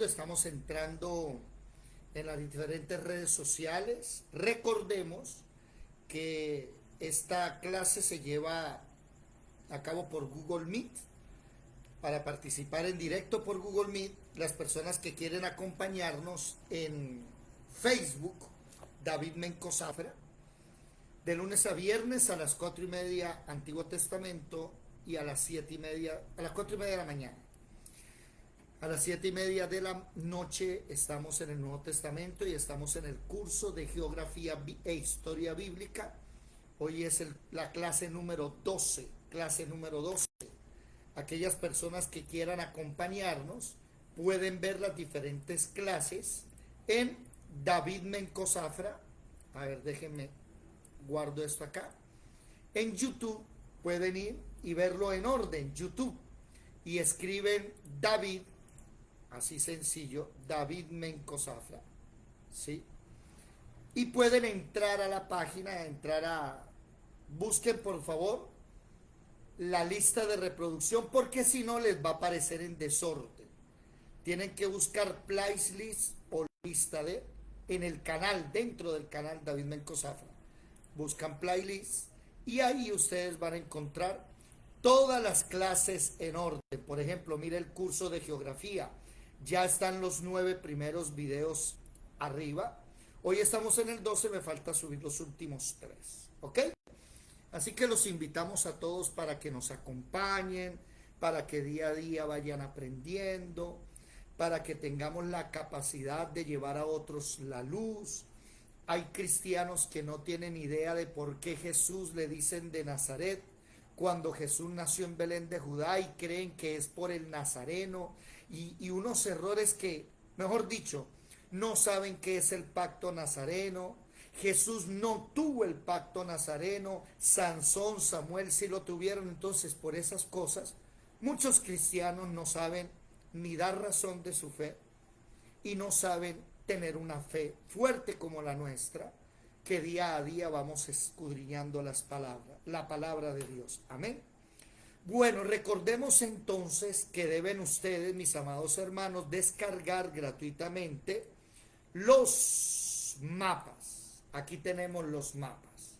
estamos entrando en las diferentes redes sociales. Recordemos que esta clase se lleva a cabo por Google Meet. Para participar en directo por Google Meet, las personas que quieren acompañarnos en Facebook, David Mencosafra, de lunes a viernes a las 4:30 Antiguo Testamento y a las 7:30, a las 4:30 de la mañana. A las 7:30 de la noche estamos en el Nuevo Testamento y estamos en el curso de Geografía e Historia Bíblica. Hoy es la clase número 12, clase número 12. Aquellas personas que quieran acompañarnos pueden ver las diferentes clases en David Mencosafra. A ver, déjenme, guardo esto acá. En YouTube pueden ir y verlo en orden, YouTube, y escriben David, así sencillo, David Mencosafra, ¿sí? Y pueden entrar a la página, busquen por favor la lista de reproducción, porque si no les va a aparecer en desorden. Tienen que buscar playlist o lista de en el canal, dentro del canal David Mencosafra. Buscan playlist y ahí ustedes van a encontrar todas las clases en orden. Por ejemplo, mire el curso de geografía. Ya están los 9 primeros videos arriba. Hoy estamos en el 12, me falta subir los últimos 3. ¿Ok? Así que los invitamos a todos para que nos acompañen, para que día a día vayan aprendiendo, para que tengamos la capacidad de llevar a otros la luz. Hay cristianos que no tienen idea de por qué Jesús le dicen de Nazaret, cuando Jesús nació en Belén de Judá, y creen que es por el nazareno, y unos errores que, mejor dicho, no saben qué es el pacto nazareno. Jesús no tuvo el pacto nazareno, Sansón, Samuel sí lo tuvieron. Entonces, por esas cosas, muchos cristianos no saben ni dar razón de su fe y no saben tener una fe fuerte como la nuestra, que día a día vamos escudriñando la palabra de Dios. Amén. Bueno, recordemos entonces que deben ustedes, mis amados hermanos, descargar gratuitamente los mapas. Aquí tenemos los mapas.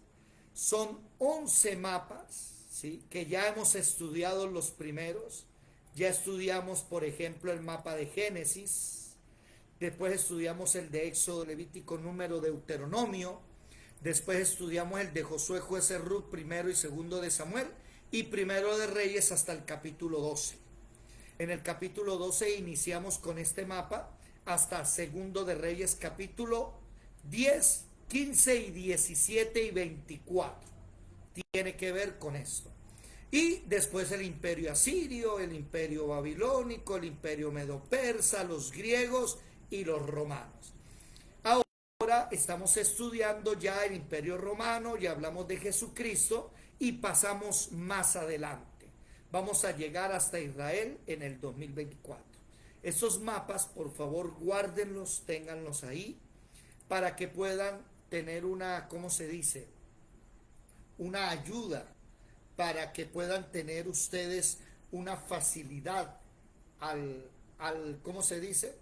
Son 11 mapas, ¿sí? Que ya hemos estudiado los primeros. Ya estudiamos, por ejemplo, el mapa de Génesis. Después estudiamos el de Éxodo, Levítico, Número, Deuteronomio. Después estudiamos el de Josué, Jueces, Ruth, primero y segundo de Samuel. Y primero de Reyes hasta el capítulo 12. En el capítulo 12 iniciamos con este mapa hasta segundo de Reyes, capítulo 10, 15 y 17 y 24. Tiene que ver con esto. Y después el imperio asirio, el imperio babilónico, el imperio medo-persa, los griegos y los romanos. Ahora estamos estudiando ya el imperio romano, ya hablamos de Jesucristo y pasamos más adelante. Vamos a llegar hasta Israel en el 2024. Esos mapas, por favor, guárdenlos, ténganlos ahí, para que puedan tener una, ¿cómo se dice? Una ayuda, para que puedan tener ustedes una facilidad ¿cómo se dice?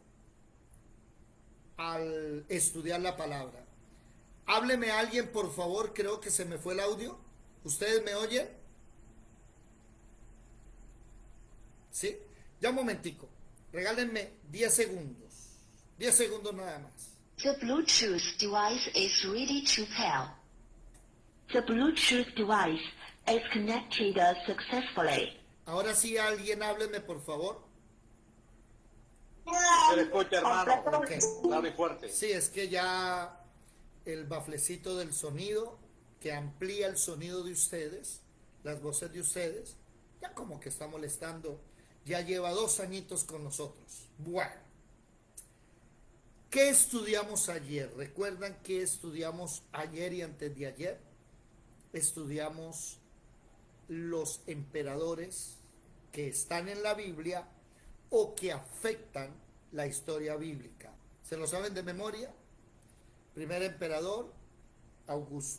Al estudiar la palabra. Hábleme a alguien, por favor, creo que se me fue el audio. ¿Ustedes me oyen? ¿Sí? Ya un momentico. Regálenme 10 segundos. 10 segundos nada más. The Bluetooth device is ready to pair. The Bluetooth device is connected successfully. Ahora sí, alguien hábleme, por favor. Se le escucha, hermano. Okay. Claro y fuerte. Sí, es que ya el baflecito del sonido, que amplía el sonido de ustedes, las voces de ustedes, ya como que está molestando. Ya lleva 2 añitos con nosotros. Bueno, ¿qué estudiamos ayer? ¿Recuerdan qué estudiamos ayer y antes de ayer? Estudiamos los emperadores que están en la Biblia o que afectan la historia bíblica. ¿Se lo saben de memoria? Primer emperador,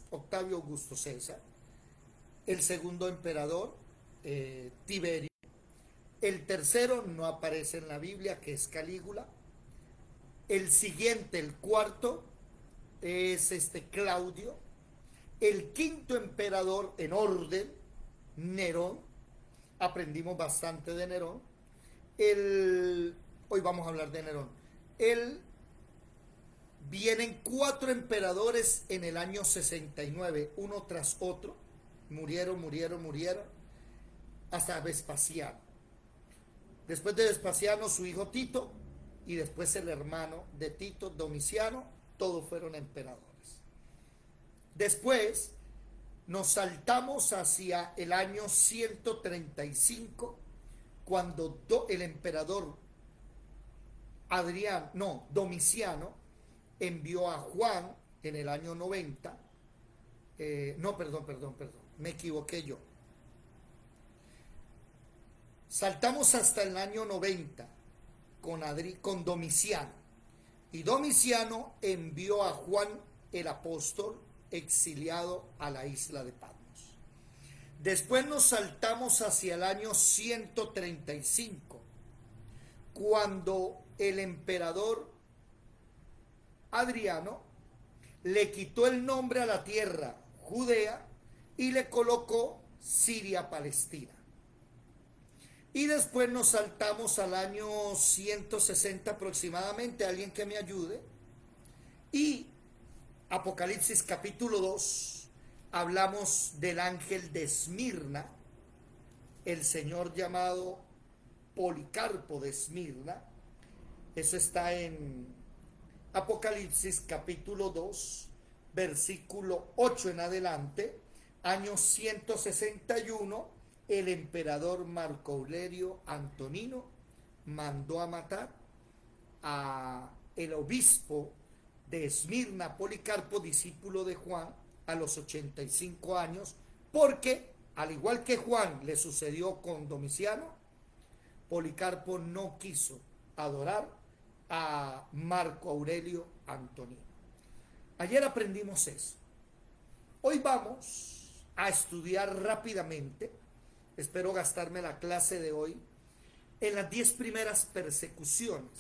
Octavio Augusto César. El segundo emperador, Tiberio. El tercero no aparece en la Biblia, que es Calígula. El siguiente, el cuarto, es Claudio. El quinto emperador en orden, Nerón. Aprendimos bastante de Nerón. Hoy vamos a hablar de Nerón. Vienen 4 emperadores en el año 69, uno tras otro. Murieron, hasta Vespasiano. Después de Vespasiano, su hijo Tito, y después el hermano de Tito, Domiciano, todos fueron emperadores. Después nos saltamos hacia el año 135, cuando el emperador Domiciano envió a Juan en el año 90. Me equivoqué yo. Saltamos hasta el año 90 con Domiciano. Y Domiciano envió a Juan el apóstol exiliado a la isla de Patmos. Después nos saltamos hacia el año 135, cuando el emperador Adriano le quitó el nombre a la tierra Judea y le colocó Siria-Palestina. Y después nos saltamos al año 160 aproximadamente, alguien que me ayude, y Apocalipsis capítulo 2, hablamos del ángel de Esmirna, el señor llamado Policarpo de Esmirna. Eso está en Apocalipsis capítulo 2, versículo 8 en adelante, año 161, el emperador Marco Aurelio Antonino mandó a matar a el obispo de Esmirna, Policarpo, discípulo de Juan, a los 85 años, porque, al igual que Juan le sucedió con Domiciano, Policarpo no quiso adorar a Marco Aurelio Antonino. Ayer aprendimos eso. Hoy vamos a estudiar rápidamente, espero gastarme la clase de hoy, en las 10 primeras persecuciones.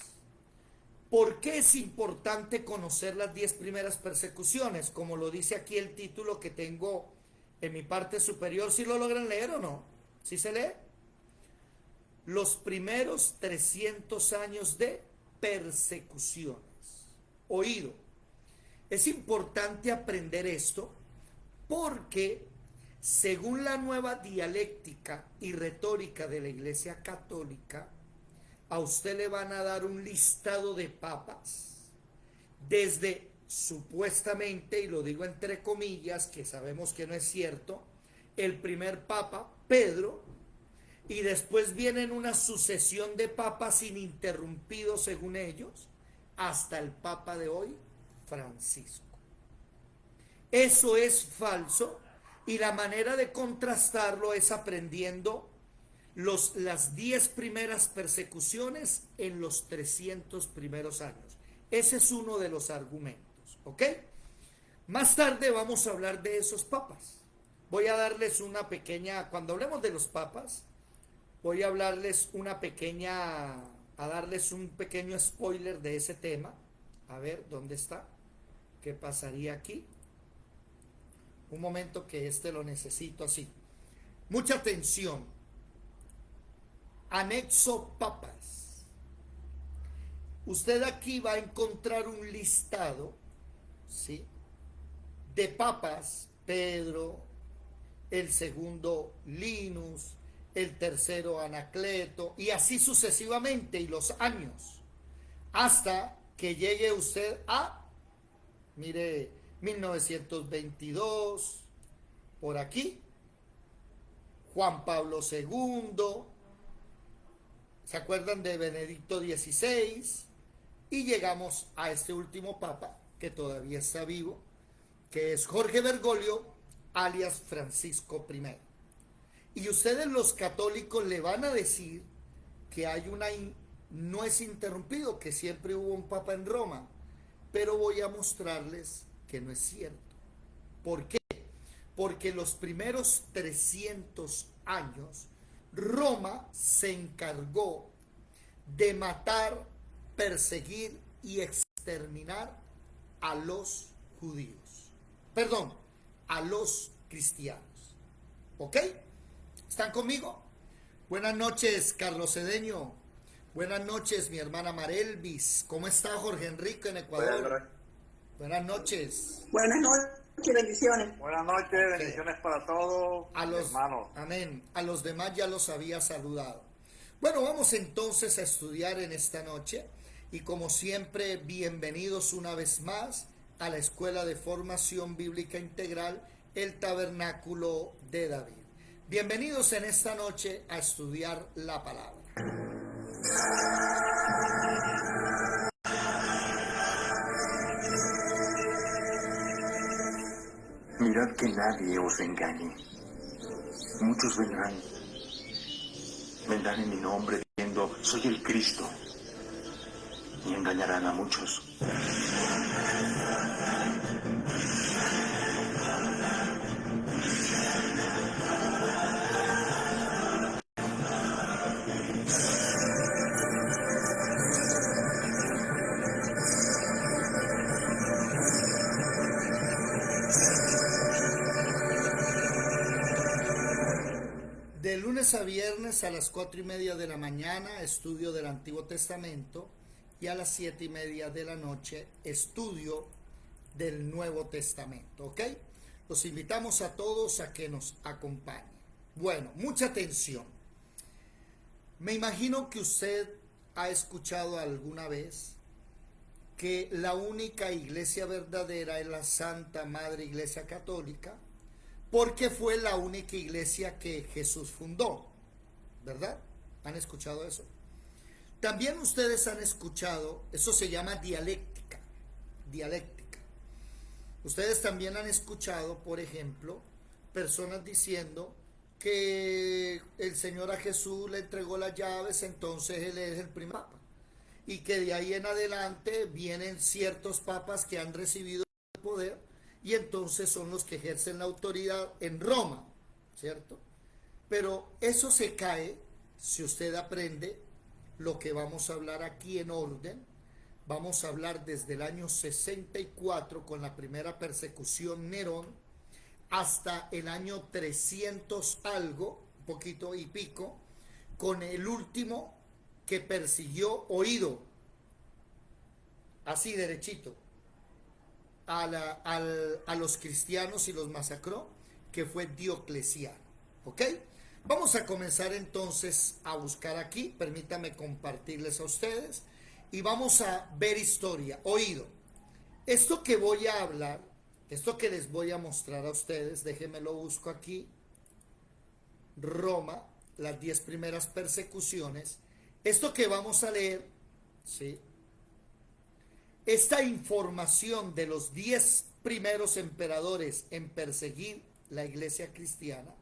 ¿Por qué es importante conocer las 10 primeras persecuciones? Como lo dice aquí el título que tengo en mi parte superior. ¿Sí lo logran leer o no? ¿Sí se lee? Los primeros 300 años de persecuciones. Oído. Es importante aprender esto porque, según la nueva dialéctica y retórica de la Iglesia Católica, a usted le van a dar un listado de papas, desde supuestamente, y lo digo entre comillas, que sabemos que no es cierto, el primer papa, Pedro, y después vienen una sucesión de papas ininterrumpidos, según ellos, hasta el papa de hoy, Francisco. Eso es falso, y la manera de contrastarlo es aprendiendo las 10 primeras persecuciones en los 300 primeros años. Ese es uno de los argumentos, ¿ok? Más tarde vamos a hablar de esos papas. Voy a darles una pequeña, cuando hablemos de los papas, voy a darles un pequeño spoiler de ese tema. A ver, ¿dónde está? ¿Qué pasaría aquí? Un momento que lo necesito así. Mucha atención. Anexo papas. Usted aquí va a encontrar un listado, ¿sí?, de papas. Pedro, el segundo Linus, el tercero Anacleto, y así sucesivamente, y los años, hasta que llegue usted a, mire, 1922, por aquí, Juan Pablo II, ¿se acuerdan de Benedicto XVI? Y llegamos a este último papa, que todavía está vivo, que es Jorge Bergoglio, alias Francisco I. Y ustedes los católicos le van a decir que no es interrumpido, que siempre hubo un papa en Roma, pero voy a mostrarles que no es cierto. ¿Por qué? Porque los primeros 300 años Roma se encargó de matar, perseguir y exterminar a los judíos. Perdón, a los cristianos. ¿Ok? ¿Están conmigo? Buenas noches, Carlos Cedeño. Buenas noches, mi hermana Marelvis. ¿Cómo está Jorge Enrique en Ecuador? Buenas noches. Buenas noches, bendiciones. Buenas noches, Ok. bendiciones para todos, A los hermanos. amén. A los demás ya los había saludado. Bueno, vamos entonces a estudiar en esta noche y como siempre, bienvenidos una vez más a la Escuela de Formación Bíblica Integral, el Tabernáculo de David. Bienvenidos en esta noche a estudiar la palabra. Mirad que nadie os engañe. Muchos vendrán en mi nombre diciendo, soy el Cristo, y engañarán a muchos. De lunes a viernes a las 4:30 de la mañana, estudio del Antiguo Testamento, y a las 7:30 de la noche, estudio del Nuevo Testamento, ¿ok? Los invitamos a todos a que nos acompañen. Bueno, mucha atención. Me imagino que usted ha escuchado alguna vez que la única iglesia verdadera es la Santa Madre Iglesia Católica, porque fue la única iglesia que Jesús fundó, ¿verdad? ¿Han escuchado eso? También ustedes han escuchado, eso se llama dialéctica, dialéctica. Ustedes también han escuchado, por ejemplo, personas diciendo que el Señor a Jesús le entregó las llaves, entonces Él es el primer papa. Y que de ahí en adelante vienen ciertos papas que han recibido el poder, y entonces son los que ejercen la autoridad en Roma, ¿cierto? Pero eso se cae si usted aprende lo que vamos a hablar aquí en orden. Vamos a hablar desde el año 64 con la primera persecución Nerón hasta el año 300 algo, un poquito y pico, con el último que persiguió oído, así derechito, a los cristianos y los masacró, que fue Diocleciano. ¿Ok? Vamos a comenzar entonces a buscar aquí, permítame compartirles a ustedes, y vamos a ver historia, oído. Esto que voy a hablar, esto que les voy a mostrar a ustedes, déjenme lo busco aquí, Roma, las 10 primeras persecuciones, esto que vamos a leer, ¿sí? Esta información de los 10 primeros emperadores en perseguir la iglesia cristiana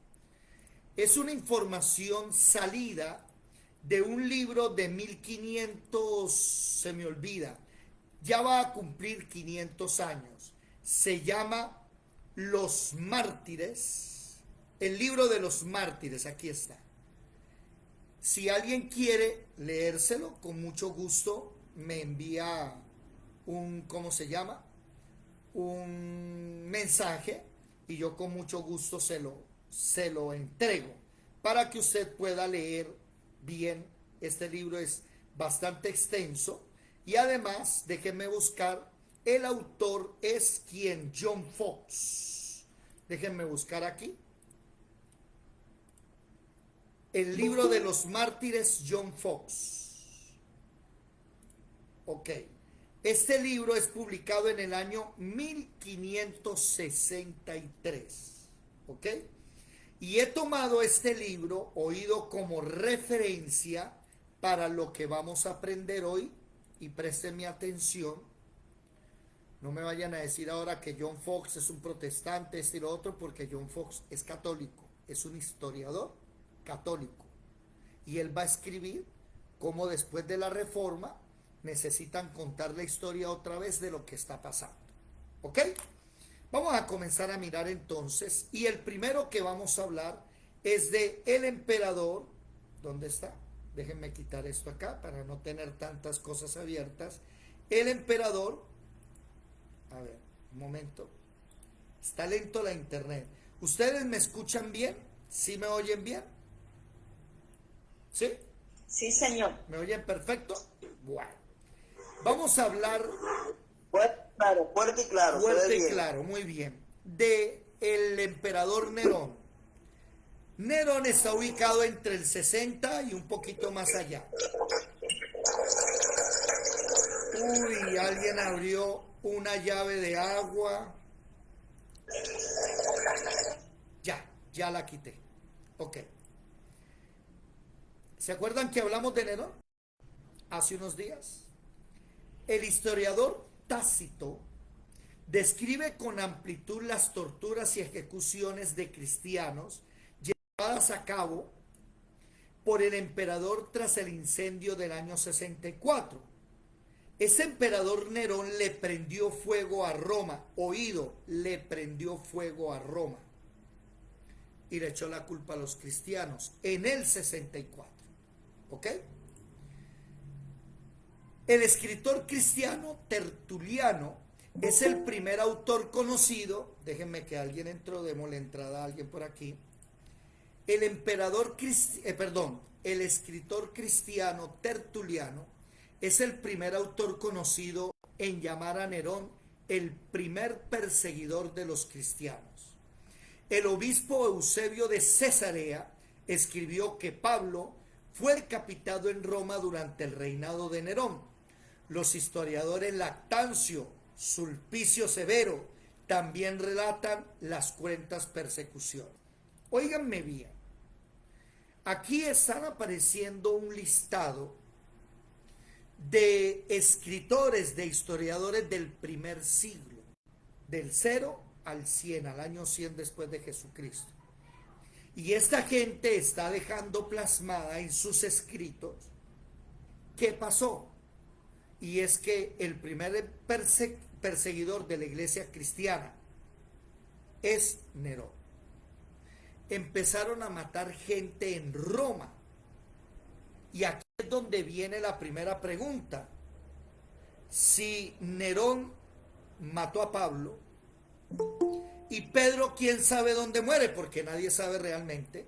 es una información salida de un libro de 1500, se me olvida, ya va a cumplir 500 años. Se llama Los Mártires, el libro de los mártires, aquí está. Si alguien quiere leérselo, con mucho gusto me envía ¿cómo se llama? Un mensaje y yo con mucho gusto se lo entrego para que usted pueda leer bien. Este libro es bastante extenso y además déjenme buscar, el autor es quien, John Fox. Déjenme buscar aquí. El libro de los mártires, John Fox. Ok. Este libro es publicado en el año 1563, ¿ok? Y he tomado este libro, oído, como referencia para lo que vamos a aprender hoy, y préstenme atención. No me vayan a decir ahora que John Fox es un protestante, este y lo otro, porque John Fox es católico, es un historiador católico. Y él va a escribir cómo después de la Reforma necesitan contar la historia otra vez de lo que está pasando. ¿Ok? Vamos a comenzar a mirar entonces, y el primero que vamos a hablar es de el emperador. ¿Dónde está? Déjenme quitar esto acá para no tener tantas cosas abiertas. el emperador, a ver, un momento, está lento la internet. ¿Ustedes me escuchan bien? ¿Sí me oyen bien? ¿Sí? Sí, señor. ¿Me oyen perfecto? Bueno, vamos a hablar Fuerte y claro. se ve fuerte y bien. claro, muy bien, de el emperador Nerón. Nerón está ubicado entre el 60 y un poquito más allá. Uy, alguien abrió una llave de agua. Ya la quité. Ok. ¿Se acuerdan que hablamos de Nerón hace unos días? El historiador Tácito describe con amplitud las torturas y ejecuciones de cristianos llevadas a cabo por el emperador tras el incendio del año 64. Ese emperador Nerón le prendió fuego a Roma, oído, le prendió fuego a Roma y le echó la culpa a los cristianos en el 64. ¿Ok? El escritor cristiano Tertuliano es el primer autor conocido, déjenme que alguien entró, démosle entrada a alguien por aquí. El escritor cristiano Tertuliano es el primer autor conocido en llamar a Nerón el primer perseguidor de los cristianos. El obispo Eusebio de Cesarea escribió que Pablo fue decapitado en Roma durante el reinado de Nerón. Los historiadores Lactancio, Sulpicio Severo también relatan las cruentas persecuciones. Óiganme bien, aquí están apareciendo un listado de escritores, de historiadores del primer siglo, del 0 al 100, al año 100 después de Jesucristo. Y esta gente está dejando plasmada en sus escritos qué pasó. Y es que el primer perseguidor de la iglesia cristiana es Nerón. Empezaron a matar gente en Roma. Y aquí es donde viene la primera pregunta. Si Nerón mató a Pablo y Pedro, quién sabe dónde muere, porque nadie sabe realmente,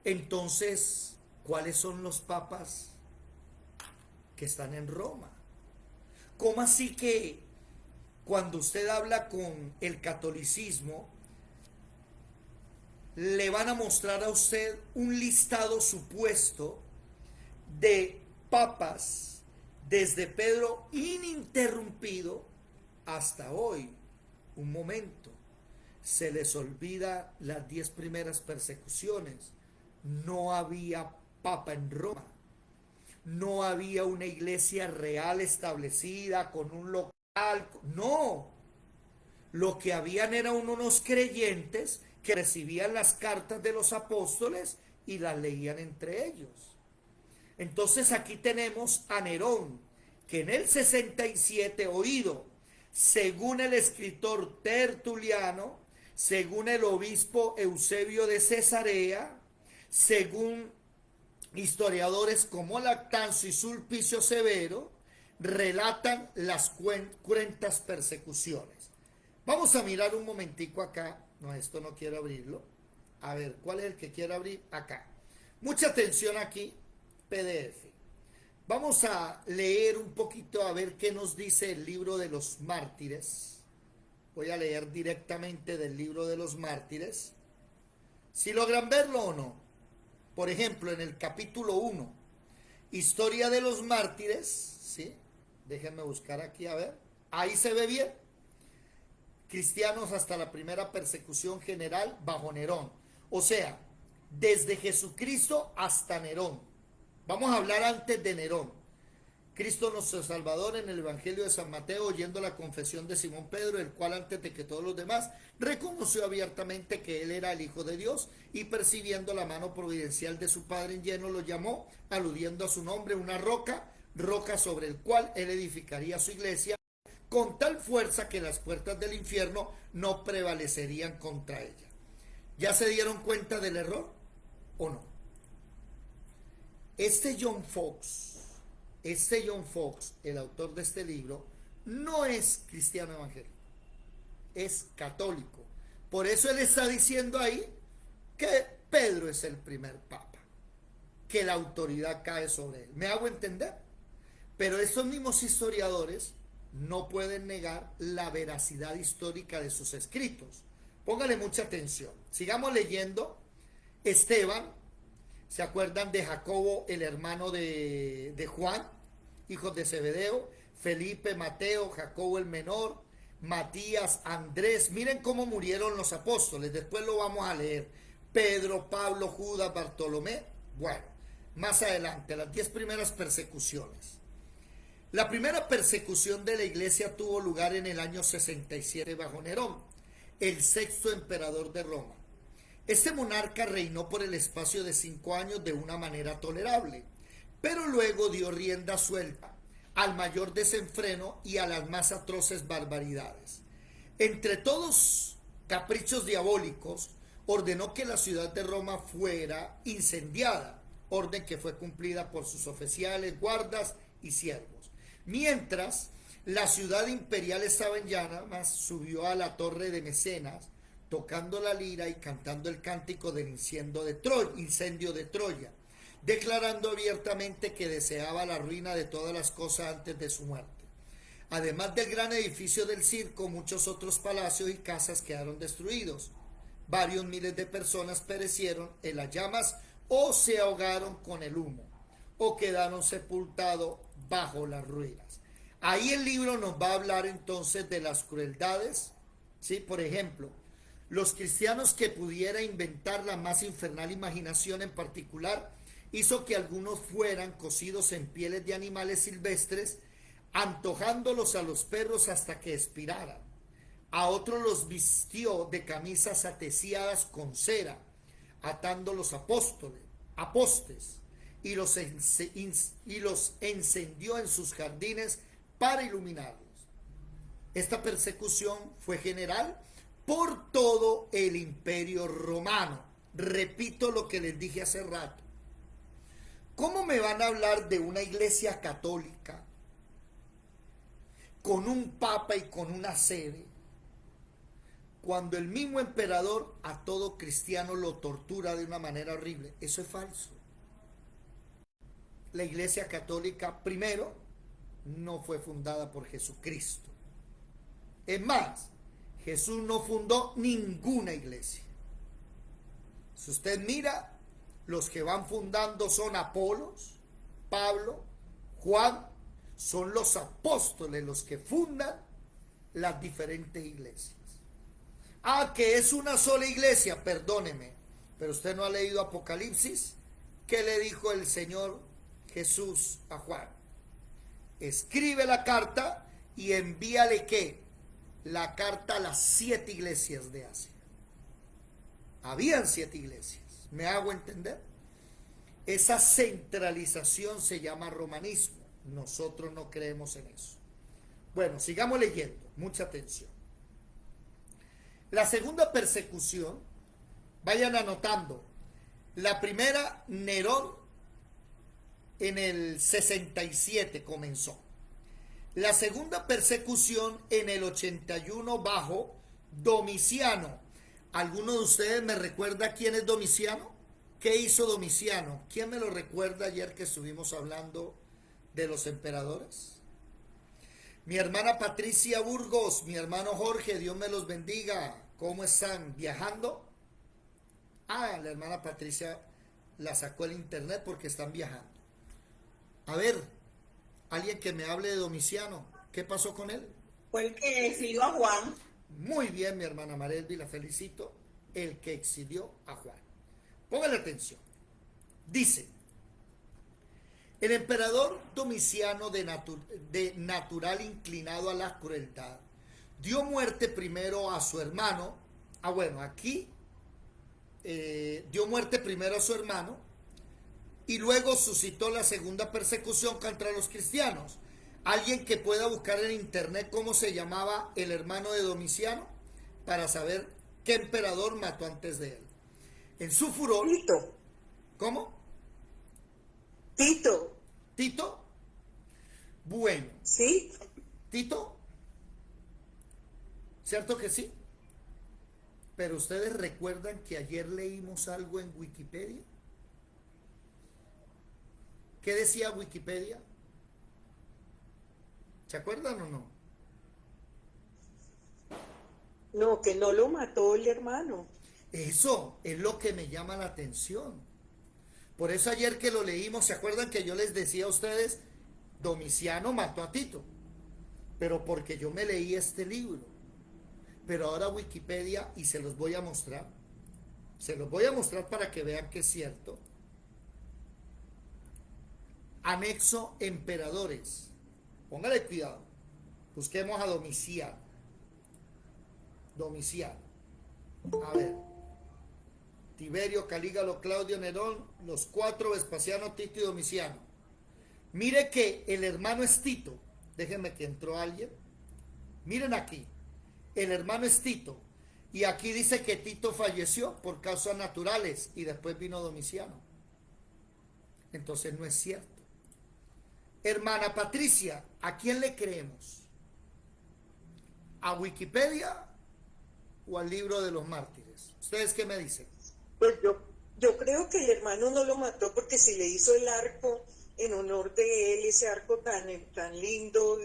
entonces, ¿cuáles son los papas que están en Roma? ¿Cómo así que cuando usted habla con el catolicismo, le van a mostrar a usted un listado supuesto de papas desde Pedro ininterrumpido hasta hoy? Un momento, se les olvida las 10 primeras persecuciones. No había papa en Roma. No había una iglesia real establecida con un local. No. Lo que habían eran unos creyentes que recibían las cartas de los apóstoles y las leían entre ellos. Entonces aquí tenemos a Nerón, que en el 67, oído, según el escritor Tertuliano, según el obispo Eusebio de Cesarea, según historiadores como Lactancio y Sulpicio Severo, relatan las cruentas persecuciones. Vamos a mirar un momentico acá. No, esto no quiero abrirlo. A ver, ¿cuál es el que quiero abrir? Acá. Mucha atención aquí, PDF. Vamos a leer un poquito a ver qué nos dice el libro de los mártires. Voy a leer directamente del libro de los mártires. Si logran verlo o no. Por ejemplo, en el capítulo 1, Historia de los mártires, ¿sí? Déjenme buscar aquí, a ver. Ahí se ve bien. Cristianos hasta la primera persecución general bajo Nerón. O sea, desde Jesucristo hasta Nerón. Vamos a hablar antes de Nerón. Cristo nuestro Salvador en el Evangelio de San Mateo, oyendo la confesión de Simón Pedro, el cual antes de que todos los demás reconoció abiertamente que él era el Hijo de Dios, y percibiendo la mano providencial de su Padre en lleno, lo llamó, aludiendo a su nombre, una roca sobre el cual él edificaría su iglesia, con tal fuerza que las puertas del infierno no prevalecerían contra ella. ¿Ya se dieron cuenta del error o no? Este John Fox, este John Fox, el autor de este libro, no es cristiano evangélico, es católico. Por eso él está diciendo ahí que Pedro es el primer papa, que la autoridad cae sobre él. ¿Me hago entender? Pero estos mismos historiadores no pueden negar la veracidad histórica de sus escritos. Póngale mucha atención. Sigamos leyendo. Esteban, ¿se acuerdan de Jacobo, el hermano de Juan, hijos de Zebedeo? Felipe, Mateo, Jacobo el menor, Matías, Andrés. Miren cómo murieron los apóstoles. Después lo vamos a leer. Pedro, Pablo, Judas, Bartolomé. Bueno, más adelante, las 10 primeras persecuciones. La primera persecución de la iglesia tuvo lugar en el año 67 bajo Nerón, el sexto emperador de Roma. Este monarca reinó por el espacio de 5 años de una manera tolerable, pero luego dio rienda suelta al mayor desenfreno y a las más atroces barbaridades. Entre todos caprichos diabólicos, ordenó que la ciudad de Roma fuera incendiada, orden que fue cumplida por sus oficiales, guardas y siervos. Mientras la ciudad imperial estaba en llamas, subió a la torre de Mecenas, tocando la lira y cantando el cántico del incendio de Troya, declarando abiertamente que deseaba la ruina de todas las cosas antes de su muerte. Además del gran edificio del circo, muchos otros palacios y casas quedaron destruidos. Varios miles de personas perecieron en las llamas o se ahogaron con el humo o quedaron sepultados bajo las ruinas. Ahí el libro nos va a hablar entonces de las crueldades, ¿sí? Por ejemplo, los cristianos que pudiera inventar la más infernal imaginación en particular, hizo que algunos fueran cocidos en pieles de animales silvestres, antojándolos a los perros hasta que expiraran. A otros los vistió de camisas ateciadas con cera, atándolos a postes, y los encendió en sus jardines para iluminarlos. Esta persecución fue general por todo el imperio romano. Repito lo que les dije hace rato. ¿Cómo me van a hablar de una iglesia católica con un papa y con una sede, cuando el mismo emperador a todo cristiano lo tortura de una manera horrible? Eso es falso. La iglesia católica, primero, no fue fundada por Jesucristo. Es más, Jesús no fundó ninguna iglesia. Si usted mira, los que van fundando son Apolos, Pablo, Juan, son los apóstoles los que fundan las diferentes iglesias. Ah, que es una sola iglesia, perdóneme, pero usted no ha leído Apocalipsis. ¿Qué le dijo el Señor Jesús a Juan? Escribe la carta y envíale ¿qué? La carta a las 7 iglesias de Asia. Habían 7 iglesias, ¿me hago entender? Esa centralización se llama romanismo. Nosotros no creemos en eso. Bueno, sigamos leyendo, mucha atención. La segunda persecución, vayan anotando. La primera, Nerón, en el 67 comenzó. La segunda persecución en el 81 bajo Domiciano. ¿Alguno de ustedes me recuerda quién es Domiciano? ¿Qué hizo Domiciano? ¿Quién me lo recuerda ayer que estuvimos hablando de los emperadores? Mi hermana Patricia Burgos, mi hermano Jorge, Dios me los bendiga. ¿Cómo están? ¿Viajando? Ah, la hermana Patricia la sacó el internet porque están viajando. A ver, alguien que me hable de Domiciano. ¿Qué pasó con él? Fue el que exilió a Juan. Muy bien, mi hermana Marelvi, la felicito. El que exilió a Juan. Póngale atención. Dice: el emperador Domiciano, de natural inclinado a la crueldad, dio muerte primero a su hermano. Dio muerte primero a su hermano y luego suscitó la segunda persecución contra los cristianos. Alguien que pueda buscar en internet cómo se llamaba el hermano de Domiciano para saber qué emperador mató antes de él. En su furor. Tito. ¿Cómo? Tito. ¿Tito? Bueno, Sí, Tito, ¿cierto que sí? Pero ustedes recuerdan que ayer leímos algo en Wikipedia. ¿Qué decía Wikipedia? ¿Se acuerdan o no? no, que no lo mató el hermano. Eso es lo que me llama la atención. Por eso ayer que lo leímos, ¿se acuerdan que yo les decía a ustedes, Domiciano mató a Tito? Pero porque yo me leí este libro. Pero ahora Wikipedia, y se los voy a mostrar. Se los voy a mostrar para que vean que es cierto. Anexo emperadores. Póngale cuidado. Busquemos a Domiciano. Domiciano. A ver. Tiberio, Calígula, Claudio, Nerón, los cuatro, Vespasiano, Tito y Domiciano. Mire que el hermano es Tito. Déjenme que entró alguien. Miren aquí. El hermano es Tito. Y aquí dice que Tito falleció por causas naturales y después vino Domiciano. Entonces no es cierto. Hermana Patricia, ¿a quién le creemos? ¿A Wikipedia o al libro de los mártires? ¿Ustedes qué me dicen? Pues yo creo que el hermano no lo mató porque si le hizo el arco en honor de él, ese arco tan lindo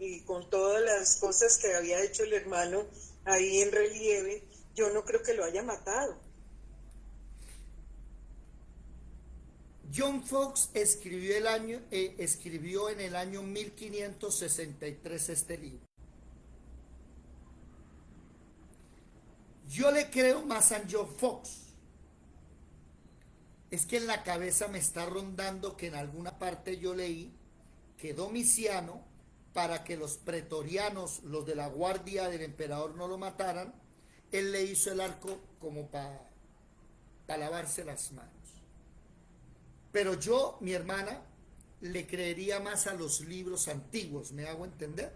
y con todas las cosas que había hecho el hermano ahí en relieve, yo no creo que lo haya matado. John Fox escribió en el año 1563 este libro. Yo le creo más a John Fox. Es que en la cabeza me está rondando que en alguna parte yo leí que Domiciano, para que los pretorianos, los de la guardia del emperador, no lo mataran, él le hizo el arco como para lavarse las manos. Pero yo, mi hermana, le creería más a los libros antiguos, ¿me hago entender?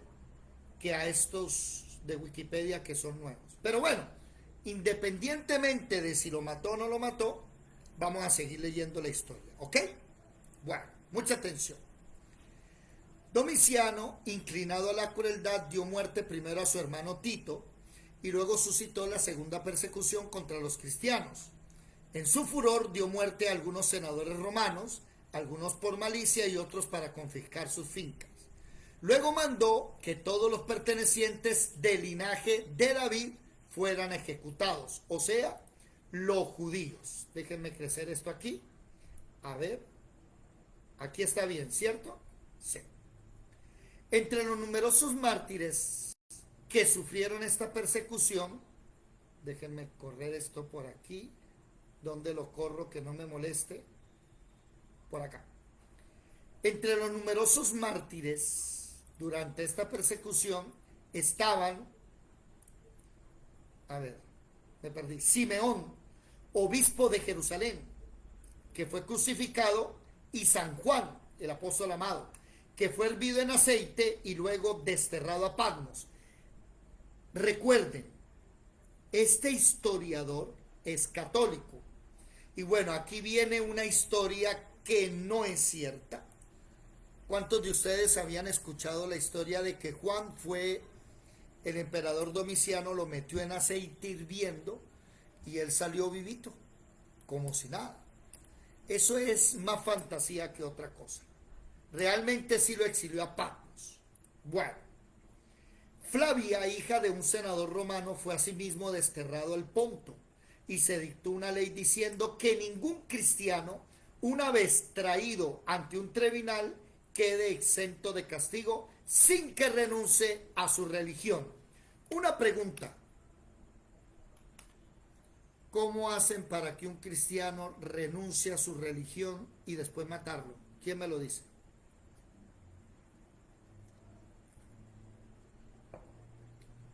Que a estos de Wikipedia que son nuevos. Pero bueno, independientemente de si lo mató o no lo mató, vamos a seguir leyendo la historia, ¿ok? Bueno, mucha atención. Domiciano, inclinado a la crueldad, dio muerte primero a su hermano Tito y luego suscitó la segunda persecución contra los cristianos. En su furor dio muerte a algunos senadores romanos, algunos por malicia y otros para confiscar sus fincas. Luego mandó que todos los pertenecientes del linaje de David fueran ejecutados, o sea, los judíos. Déjenme crecer esto aquí. A ver, aquí está bien, ¿cierto? Sí. Entre los numerosos mártires que sufrieron esta persecución, déjenme correr esto por aquí. ¿Dónde lo corro que no me moleste? Por acá. Entre los numerosos mártires durante esta persecución estaban, a ver, me perdí, Simeón, obispo de Jerusalén, que fue crucificado, y San Juan, el apóstol amado, que fue hervido en aceite y luego desterrado a Patmos. Recuerden, este historiador es católico. Y bueno, aquí viene una historia que no es cierta. ¿Cuántos de ustedes habían escuchado la historia de que Juan fue, el emperador Domiciano lo metió en aceite hirviendo y él salió vivito, como si nada? Eso es más fantasía que otra cosa. Realmente sí lo exilió a Patmos. Bueno, Flavia, hija de un senador romano, fue asimismo desterrado al Ponto y se dictó una ley diciendo que ningún cristiano, una vez traído ante un tribunal, quede exento de castigo sin que renuncie a su religión. Una pregunta: ¿cómo hacen para que un cristiano renuncie a su religión y después matarlo? ¿Quién me lo dice?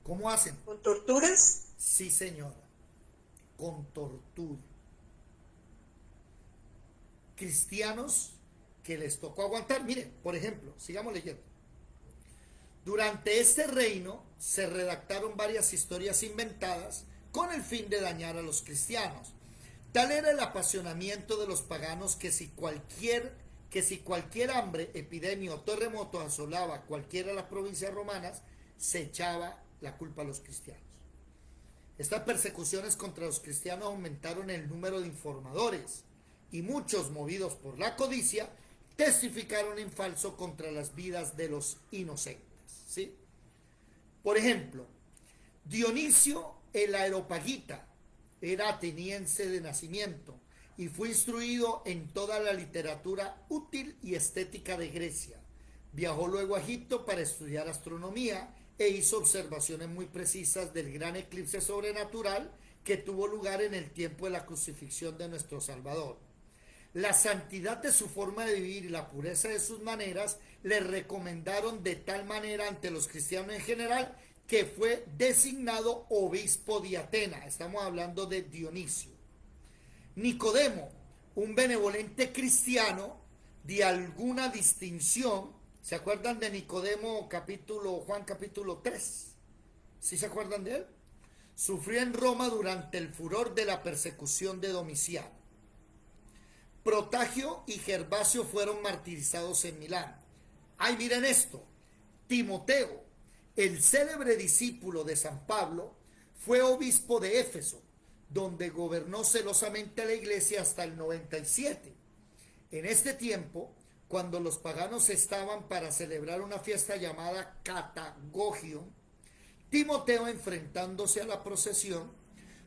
¿Cómo hacen? ¿Con torturas? Sí, señora, con tortura. Cristianos que les tocó aguantar. Miren, por ejemplo, sigamos leyendo. Durante este reino se redactaron varias historias inventadas con el fin de dañar a los cristianos. Tal era el apasionamiento de los paganos que si cualquier que si cualquier hambre, epidemia o terremoto asolaba cualquiera de las provincias romanas, se echaba la culpa a los cristianos. Estas persecuciones contra los cristianos aumentaron el número de informadores y muchos, movidos por la codicia, testificaron en falso contra las vidas de los inocentes, ¿sí? Por ejemplo, Dionisio el Areopagita era ateniense de nacimiento y fue instruido en toda la literatura útil y estética de Grecia. Viajó luego a Egipto para estudiar astronomía e hizo observaciones muy precisas del gran eclipse sobrenatural que tuvo lugar en el tiempo de la crucifixión de nuestro Salvador. La santidad de su forma de vivir y la pureza de sus maneras le recomendaron de tal manera ante los cristianos en general que fue designado obispo de Atenas. Estamos hablando de Dionisio. Nicodemo, un benevolente cristiano de alguna distinción. ¿Se acuerdan de Nicodemo, Juan capítulo 3? ¿Sí se acuerdan de él? Sufrió en Roma durante el furor de la persecución de Domiciano. Protagio y Gervasio fueron martirizados en Milán. Ay, miren esto. Timoteo, el célebre discípulo de San Pablo, fue obispo de Éfeso, donde gobernó celosamente la iglesia hasta el 97. En este tiempo, cuando los paganos estaban para celebrar una fiesta llamada Catagogion, Timoteo, enfrentándose a la procesión,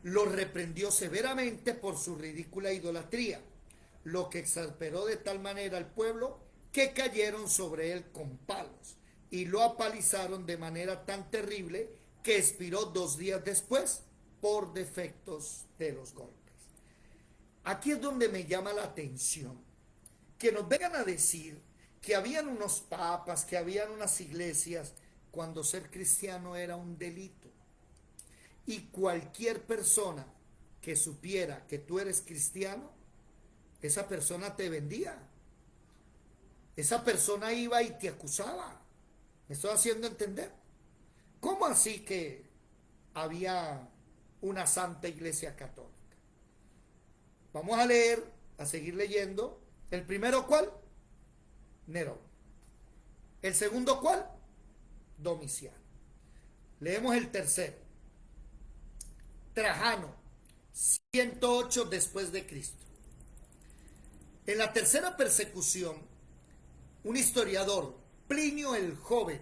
lo reprendió severamente por su ridícula idolatría, lo que exasperó de tal manera al pueblo que cayeron sobre él con palos y lo apalizaron de manera tan terrible que expiró 2 días después por defectos de los golpes. Aquí es donde me llama la atención que nos vengan a decir que habían unos papas, que habían unas iglesias, cuando ser cristiano era un delito. Y cualquier persona que supiera que tú eres cristiano, esa persona te vendía. Esa persona iba y te acusaba. ¿Me estoy haciendo entender? ¿Cómo así que había una santa iglesia católica? Vamos a leer, a seguir leyendo. ¿El primero cuál? Nerón. ¿El segundo cuál? Domiciano. Leemos el tercero. Trajano, 108 después de Cristo. En la tercera persecución, un historiador, Plinio el Joven,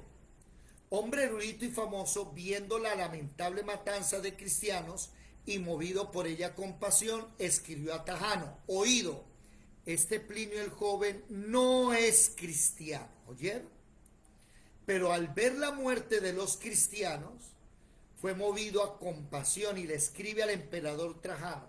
hombre erudito y famoso, viendo la lamentable matanza de cristianos y movido por ella compasión, escribió a Trajano: oído, este Plinio el Joven no es cristiano, ¿oyeron? Pero al ver la muerte de los cristianos, fue movido a compasión y le escribe al emperador Trajano,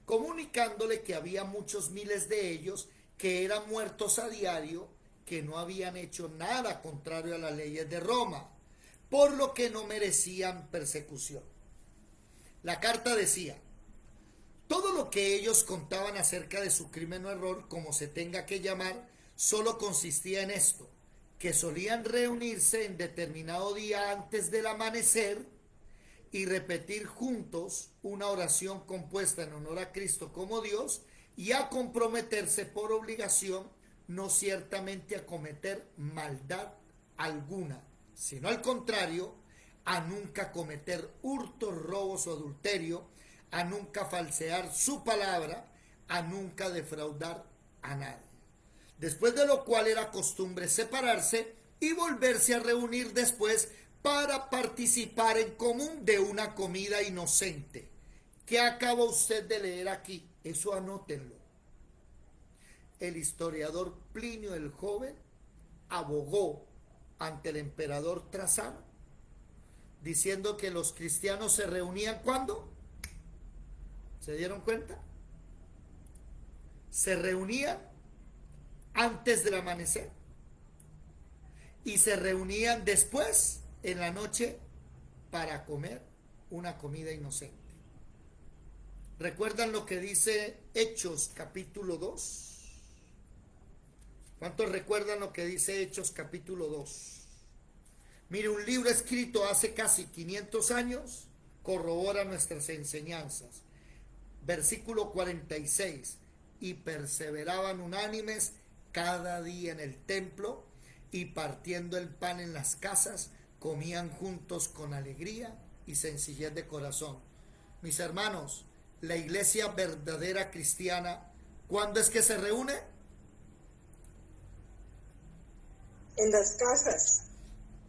comunicándole que había muchos miles de ellos que eran muertos a diario, que no habían hecho nada contrario a las leyes de Roma, por lo que no merecían persecución. La carta decía: todo lo que ellos contaban acerca de su crimen o error, como se tenga que llamar, solo consistía en esto, que solían reunirse en determinado día antes del amanecer y repetir juntos una oración compuesta en honor a Cristo como Dios y a comprometerse por obligación no ciertamente a cometer maldad alguna, sino al contrario, a nunca cometer hurtos, robos o adulterio, a nunca falsear su palabra, a nunca defraudar a nadie. Después de lo cual era costumbre separarse y volverse a reunir después para participar en común de una comida inocente. ¿Qué acaba usted de leer aquí? Eso anótenlo. El historiador Plinio el Joven abogó ante el emperador Trajano, diciendo que los cristianos se reunían ¿cuándo? ¿Se dieron cuenta? Se reunían antes del amanecer y se reunían después en la noche para comer una comida inocente. ¿Recuerdan lo que dice Hechos capítulo 2? ¿Cuántos recuerdan lo que dice Hechos capítulo 2? Mire, un libro escrito hace casi 500 años corrobora nuestras enseñanzas. Versículo 46: y perseveraban unánimes cada día en el templo y partiendo el pan en las casas, comían juntos con alegría y sencillez de corazón. Mis hermanos, la iglesia verdadera cristiana, ¿cuándo es que se reúne? En las casas.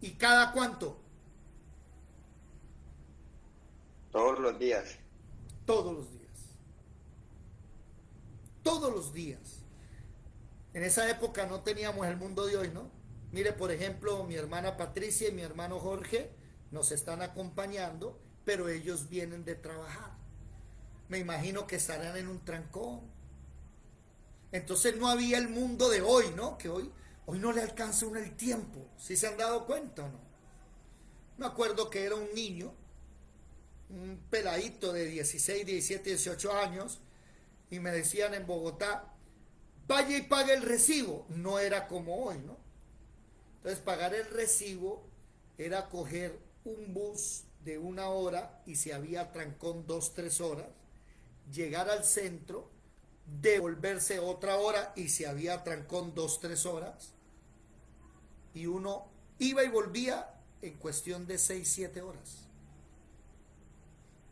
¿Y cada cuánto? Todos los días. Todos los días. Todos los días. En esa época no teníamos el mundo de hoy, ¿no? Mire, por ejemplo, mi hermana Patricia y mi hermano Jorge nos están acompañando, pero ellos vienen de trabajar. Me imagino que estarán en un trancón. Entonces no había el mundo de hoy, ¿no? Que hoy no le alcanza uno el tiempo. ¿Sí se han dado cuenta o no? Me acuerdo que era un niño, un peladito de 16, 17, 18 años, y me decían en Bogotá, vaya y pague el recibo. No era como hoy, ¿no? Entonces pagar el recibo era coger un bus de 1 hora y si había trancón 2, 3 horas, llegar al centro, devolverse otra hora y si había trancón 2, 3 horas, y uno iba y volvía en cuestión de 6, 7 horas.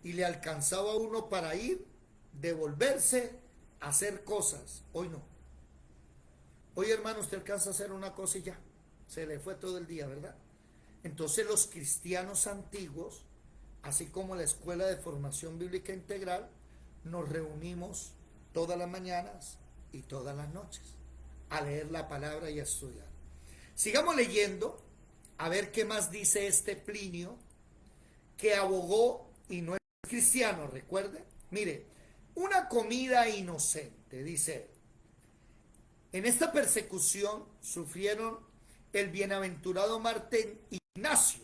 Y le alcanzaba a uno para ir, devolverse, hacer cosas. Hoy no. Hoy, hermano, usted alcanza a hacer una cosa y ya. Se le fue todo el día, ¿verdad? Entonces los cristianos antiguos, así como la Escuela de Formación Bíblica Integral, nos reunimos todas las mañanas y todas las noches a leer la palabra y a estudiar. Sigamos leyendo, a ver qué más dice este Plinio, que abogó y no es cristiano, recuerde. Mire, una comida inocente, dice. En esta persecución sufrieron el bienaventurado Martín Ignacio,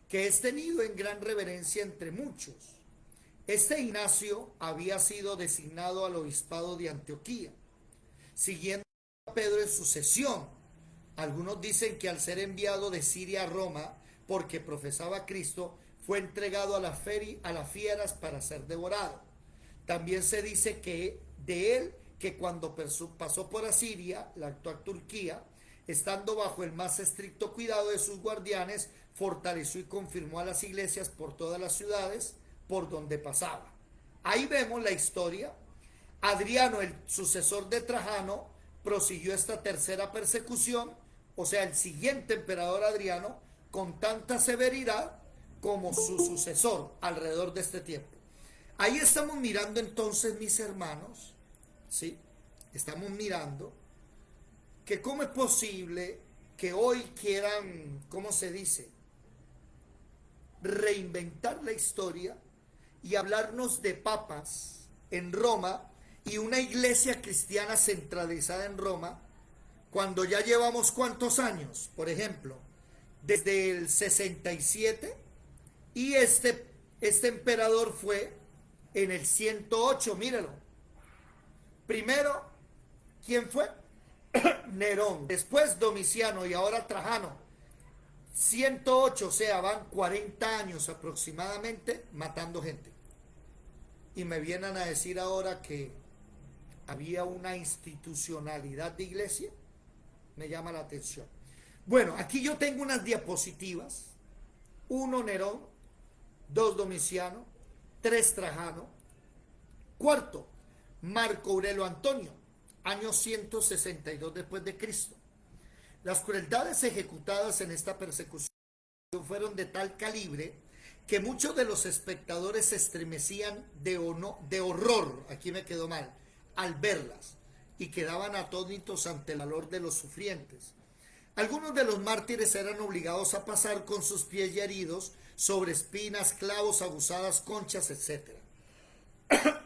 que es tenido en gran reverencia entre muchos. Este Ignacio había sido designado al obispado de Antioquía, siguiendo a Pedro en sucesión. Algunos dicen que al ser enviado de Siria a Roma, porque profesaba a Cristo, fue entregado a las fieras para ser devorado. También se dice que de él, que cuando pasó por Asiria, la actual Turquía, estando bajo el más estricto cuidado de sus guardianes, fortaleció y confirmó a las iglesias por todas las ciudades por donde pasaba. Ahí vemos la historia. Adriano, el sucesor de Trajano, prosiguió esta tercera persecución, o sea, el siguiente emperador Adriano, con tanta severidad como su sucesor alrededor de este tiempo. Ahí estamos mirando entonces, mis hermanos, ¿sí? Estamos mirando que cómo es posible que hoy quieran, ¿cómo se dice?, reinventar la historia y hablarnos de papas en Roma y una iglesia cristiana centralizada en Roma, cuando ya llevamos ¿cuántos años? Por ejemplo, desde el 67, y este emperador fue en el 108, míralo. Primero, ¿quién fue? Nerón, después Domiciano y ahora Trajano. 108, o sea, van 40 años aproximadamente matando gente. Y me vienen a decir ahora que había una institucionalidad de iglesia. Me llama la atención. Bueno, aquí yo tengo unas diapositivas. 1 Nerón, 2 Domiciano, 3 Trajano, 4 Marco Aurelio Antonio, año 162 después de Cristo. Las crueldades ejecutadas en esta persecución fueron de tal calibre que muchos de los espectadores se estremecían de horror, aquí me quedó mal, al verlas, y quedaban atónitos ante el valor de los sufrientes. Algunos de los mártires eran obligados a pasar con sus pies ya heridos sobre espinas, clavos, aguzadas, conchas, etc.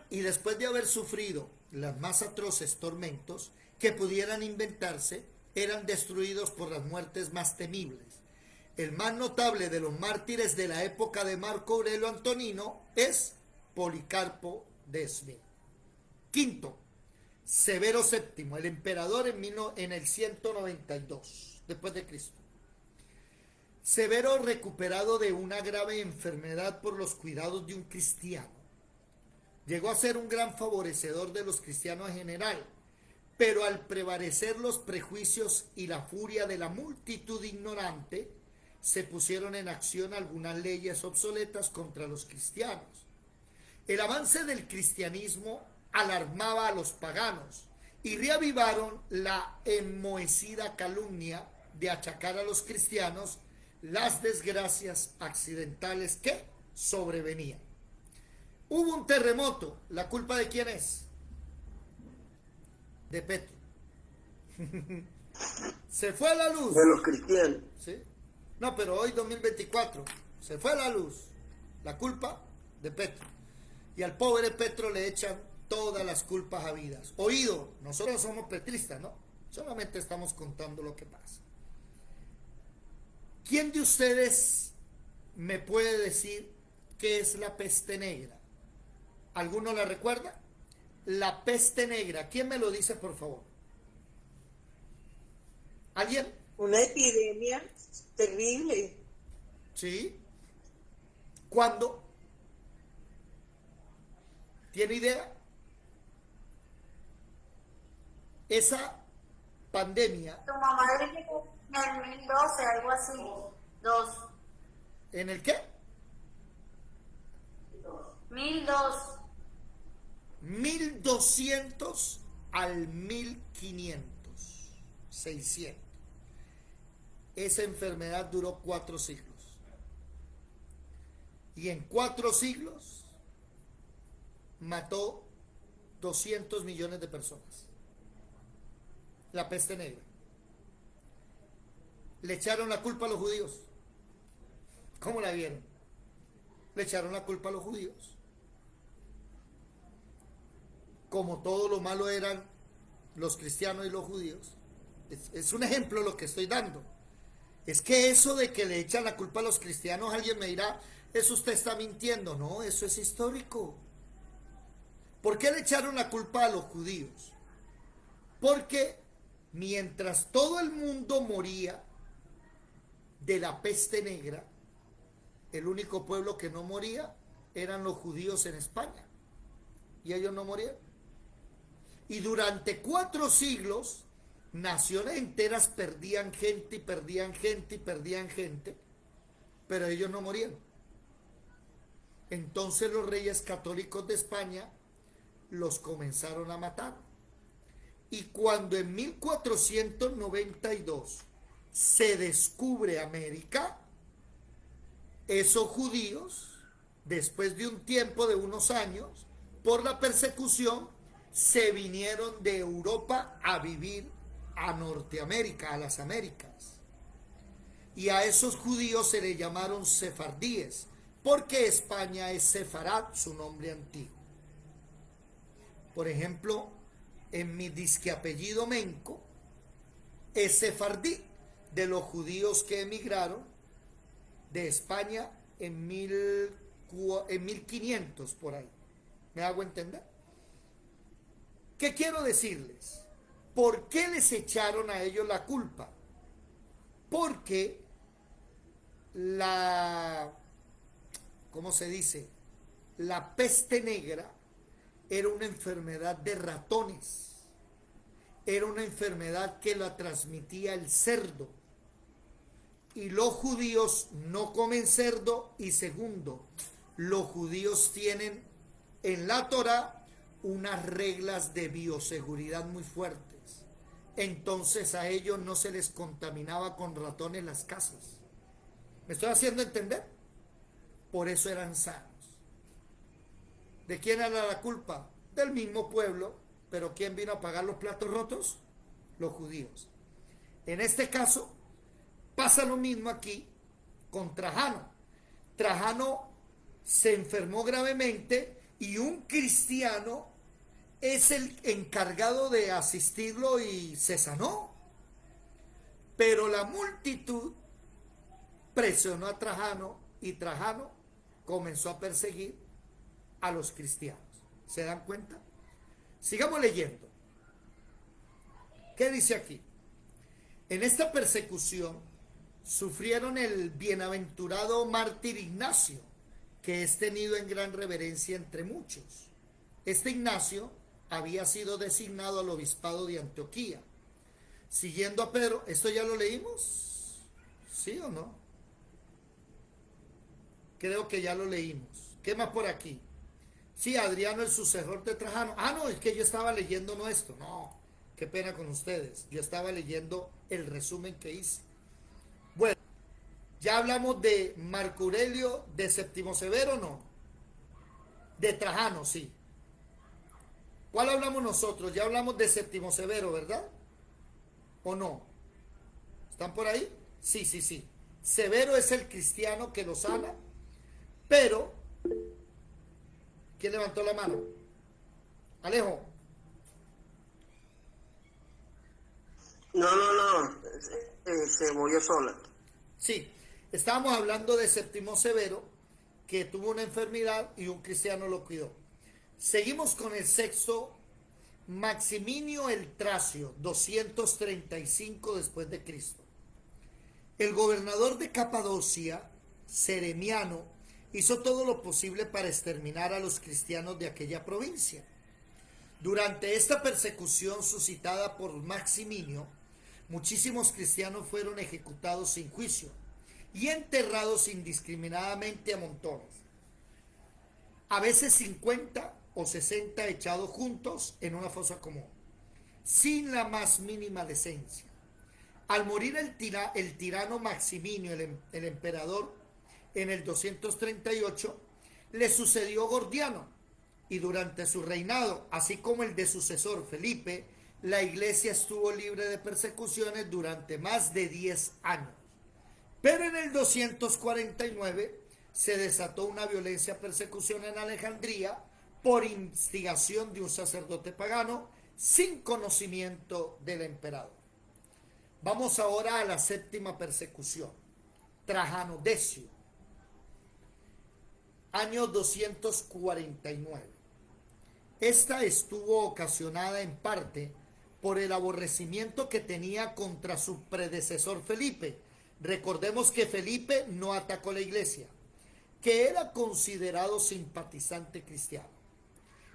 Y después de haber sufrido las más atroces tormentos que pudieran inventarse, eran destruidos por las muertes más temibles. El más notable de los mártires de la época de Marco Aurelio Antonino es Policarpo de Esmirna. Quinto, Severo VII, el emperador en el 192 después de Cristo. Severo, recuperado de una grave enfermedad por los cuidados de un cristiano, llegó a ser un gran favorecedor de los cristianos en general, Pero al prevalecer los prejuicios y la furia de la multitud ignorante, se pusieron en acción algunas leyes obsoletas contra los cristianos. El avance del cristianismo alarmaba a los paganos y reavivaron la enmohecida calumnia de achacar a los cristianos las desgracias accidentales que sobrevenían. Hubo un terremoto, ¿la culpa de quién es? De Petro. Se fue la luz. De los cristianos. ¿Sí? No, pero hoy 2024, se fue la luz. La culpa de Petro. Y al pobre Petro le echan todas las culpas habidas. Oído, nosotros somos petristas, ¿no? Solamente estamos contando lo que pasa. ¿Quién de ustedes me puede decir qué es la peste negra? ¿Alguno la recuerda? La peste negra. ¿Quién me lo dice, por favor? ¿Alguien? Una epidemia terrible. ¿Sí? ¿Cuándo? ¿Tiene idea? Esa pandemia. Tu mamá dice que en el 2012, algo así. Dos. ¿En el qué? 1002. 1200 al 1500. 600. Esa enfermedad duró 4 siglos. Y en 4 siglos mató 200 millones de personas. La peste negra. Le echaron la culpa a los judíos. ¿Cómo la vieron? Le echaron la culpa a los judíos. Como todo lo malo eran los cristianos y los judíos. Es un ejemplo lo que estoy dando. Es que eso de que le echan la culpa a los cristianos, alguien me dirá, eso usted está mintiendo. No, eso es histórico. ¿Por qué le echaron la culpa a los judíos? Porque mientras todo el mundo moría de la peste negra, el único pueblo que no moría eran los judíos en España. Y ellos no morían. Y durante 4 siglos, naciones enteras perdían gente y perdían gente y perdían gente, pero ellos no morían. Entonces los reyes católicos de España los comenzaron a matar. Y cuando en 1492 se descubre América, esos judíos, después de un tiempo de unos años, por la persecución, se vinieron de Europa a vivir a Norteamérica, a las Américas. Y a esos judíos se le llamaron sefardíes, porque España es Sefarad, su nombre antiguo. Por ejemplo, en mi disque apellido Menco, es sefardí, de los judíos que emigraron de España en 1500 por ahí. ¿Me hago entender? ¿Qué quiero decirles? ¿Por qué les echaron a ellos la culpa? Porque ¿cómo se dice? La peste negra era una enfermedad de ratones. Era una enfermedad que la transmitía el cerdo. Y los judíos no comen cerdo. Y segundo, los judíos tienen en la Torá unas reglas de bioseguridad muy fuertes. Entonces a ellos no se les contaminaba con ratones las casas. ¿Me estoy haciendo entender? Por eso eran sanos. ¿De quién era la culpa? Del mismo pueblo. Pero ¿quién vino a pagar los platos rotos? Los judíos. En este caso pasa lo mismo aquí con Trajano. Trajano se enfermó gravemente y un cristiano es el encargado de asistirlo y se sanó. Pero la multitud presionó a Trajano y Trajano comenzó a perseguir a los cristianos. ¿Se dan cuenta? Sigamos leyendo. ¿Qué dice aquí? En esta persecución sufrieron el bienaventurado mártir Ignacio, que es tenido en gran reverencia entre muchos. Este Ignacio había sido designado al obispado de Antioquía. Siguiendo a Pedro, ¿esto ya lo leímos? ¿Sí o no? Creo que ya lo leímos. ¿Qué más por aquí? Sí, Adriano, el sucesor de Trajano. Ah, no, es que yo estaba leyendo nuestro. No, qué pena con ustedes. Yo estaba leyendo el resumen que hice. Bueno, ya hablamos de Marco Aurelio, de Séptimo Severo, ¿no? De Trajano, sí. ¿Cuál hablamos nosotros? Ya hablamos de Séptimo Severo, ¿verdad? ¿O no? ¿Están por ahí? Sí, sí, sí. Severo es el cristiano que lo sana, pero ¿quién levantó la mano? Alejo. No, se movió sola. Sí, estábamos hablando de Séptimo Severo, que tuvo una enfermedad y un cristiano lo cuidó. Seguimos con el sexto, Maximinio el Tracio, 235 después de Cristo. El gobernador de Capadocia, Seremiano, hizo todo lo posible para exterminar a los cristianos de aquella provincia. Durante esta persecución suscitada por Maximinio, muchísimos cristianos fueron ejecutados sin juicio y enterrados indiscriminadamente a montones. A veces 50 o 60 echados juntos en una fosa común, sin la más mínima decencia. Al morir el tirano Maximinio, el emperador, en el 238, le sucedió Gordiano, y durante su reinado, así como el de sucesor Felipe, la iglesia estuvo libre de persecuciones durante más de 10 años. Pero en el 249 se desató una violenta persecución en Alejandría por instigación de un sacerdote pagano sin conocimiento del emperador. Vamos ahora a la séptima persecución, Trajano Decio, año 249. Esta estuvo ocasionada en parte por el aborrecimiento que tenía contra su predecesor Felipe. Recordemos que Felipe no atacó la iglesia, que era considerado simpatizante cristiano,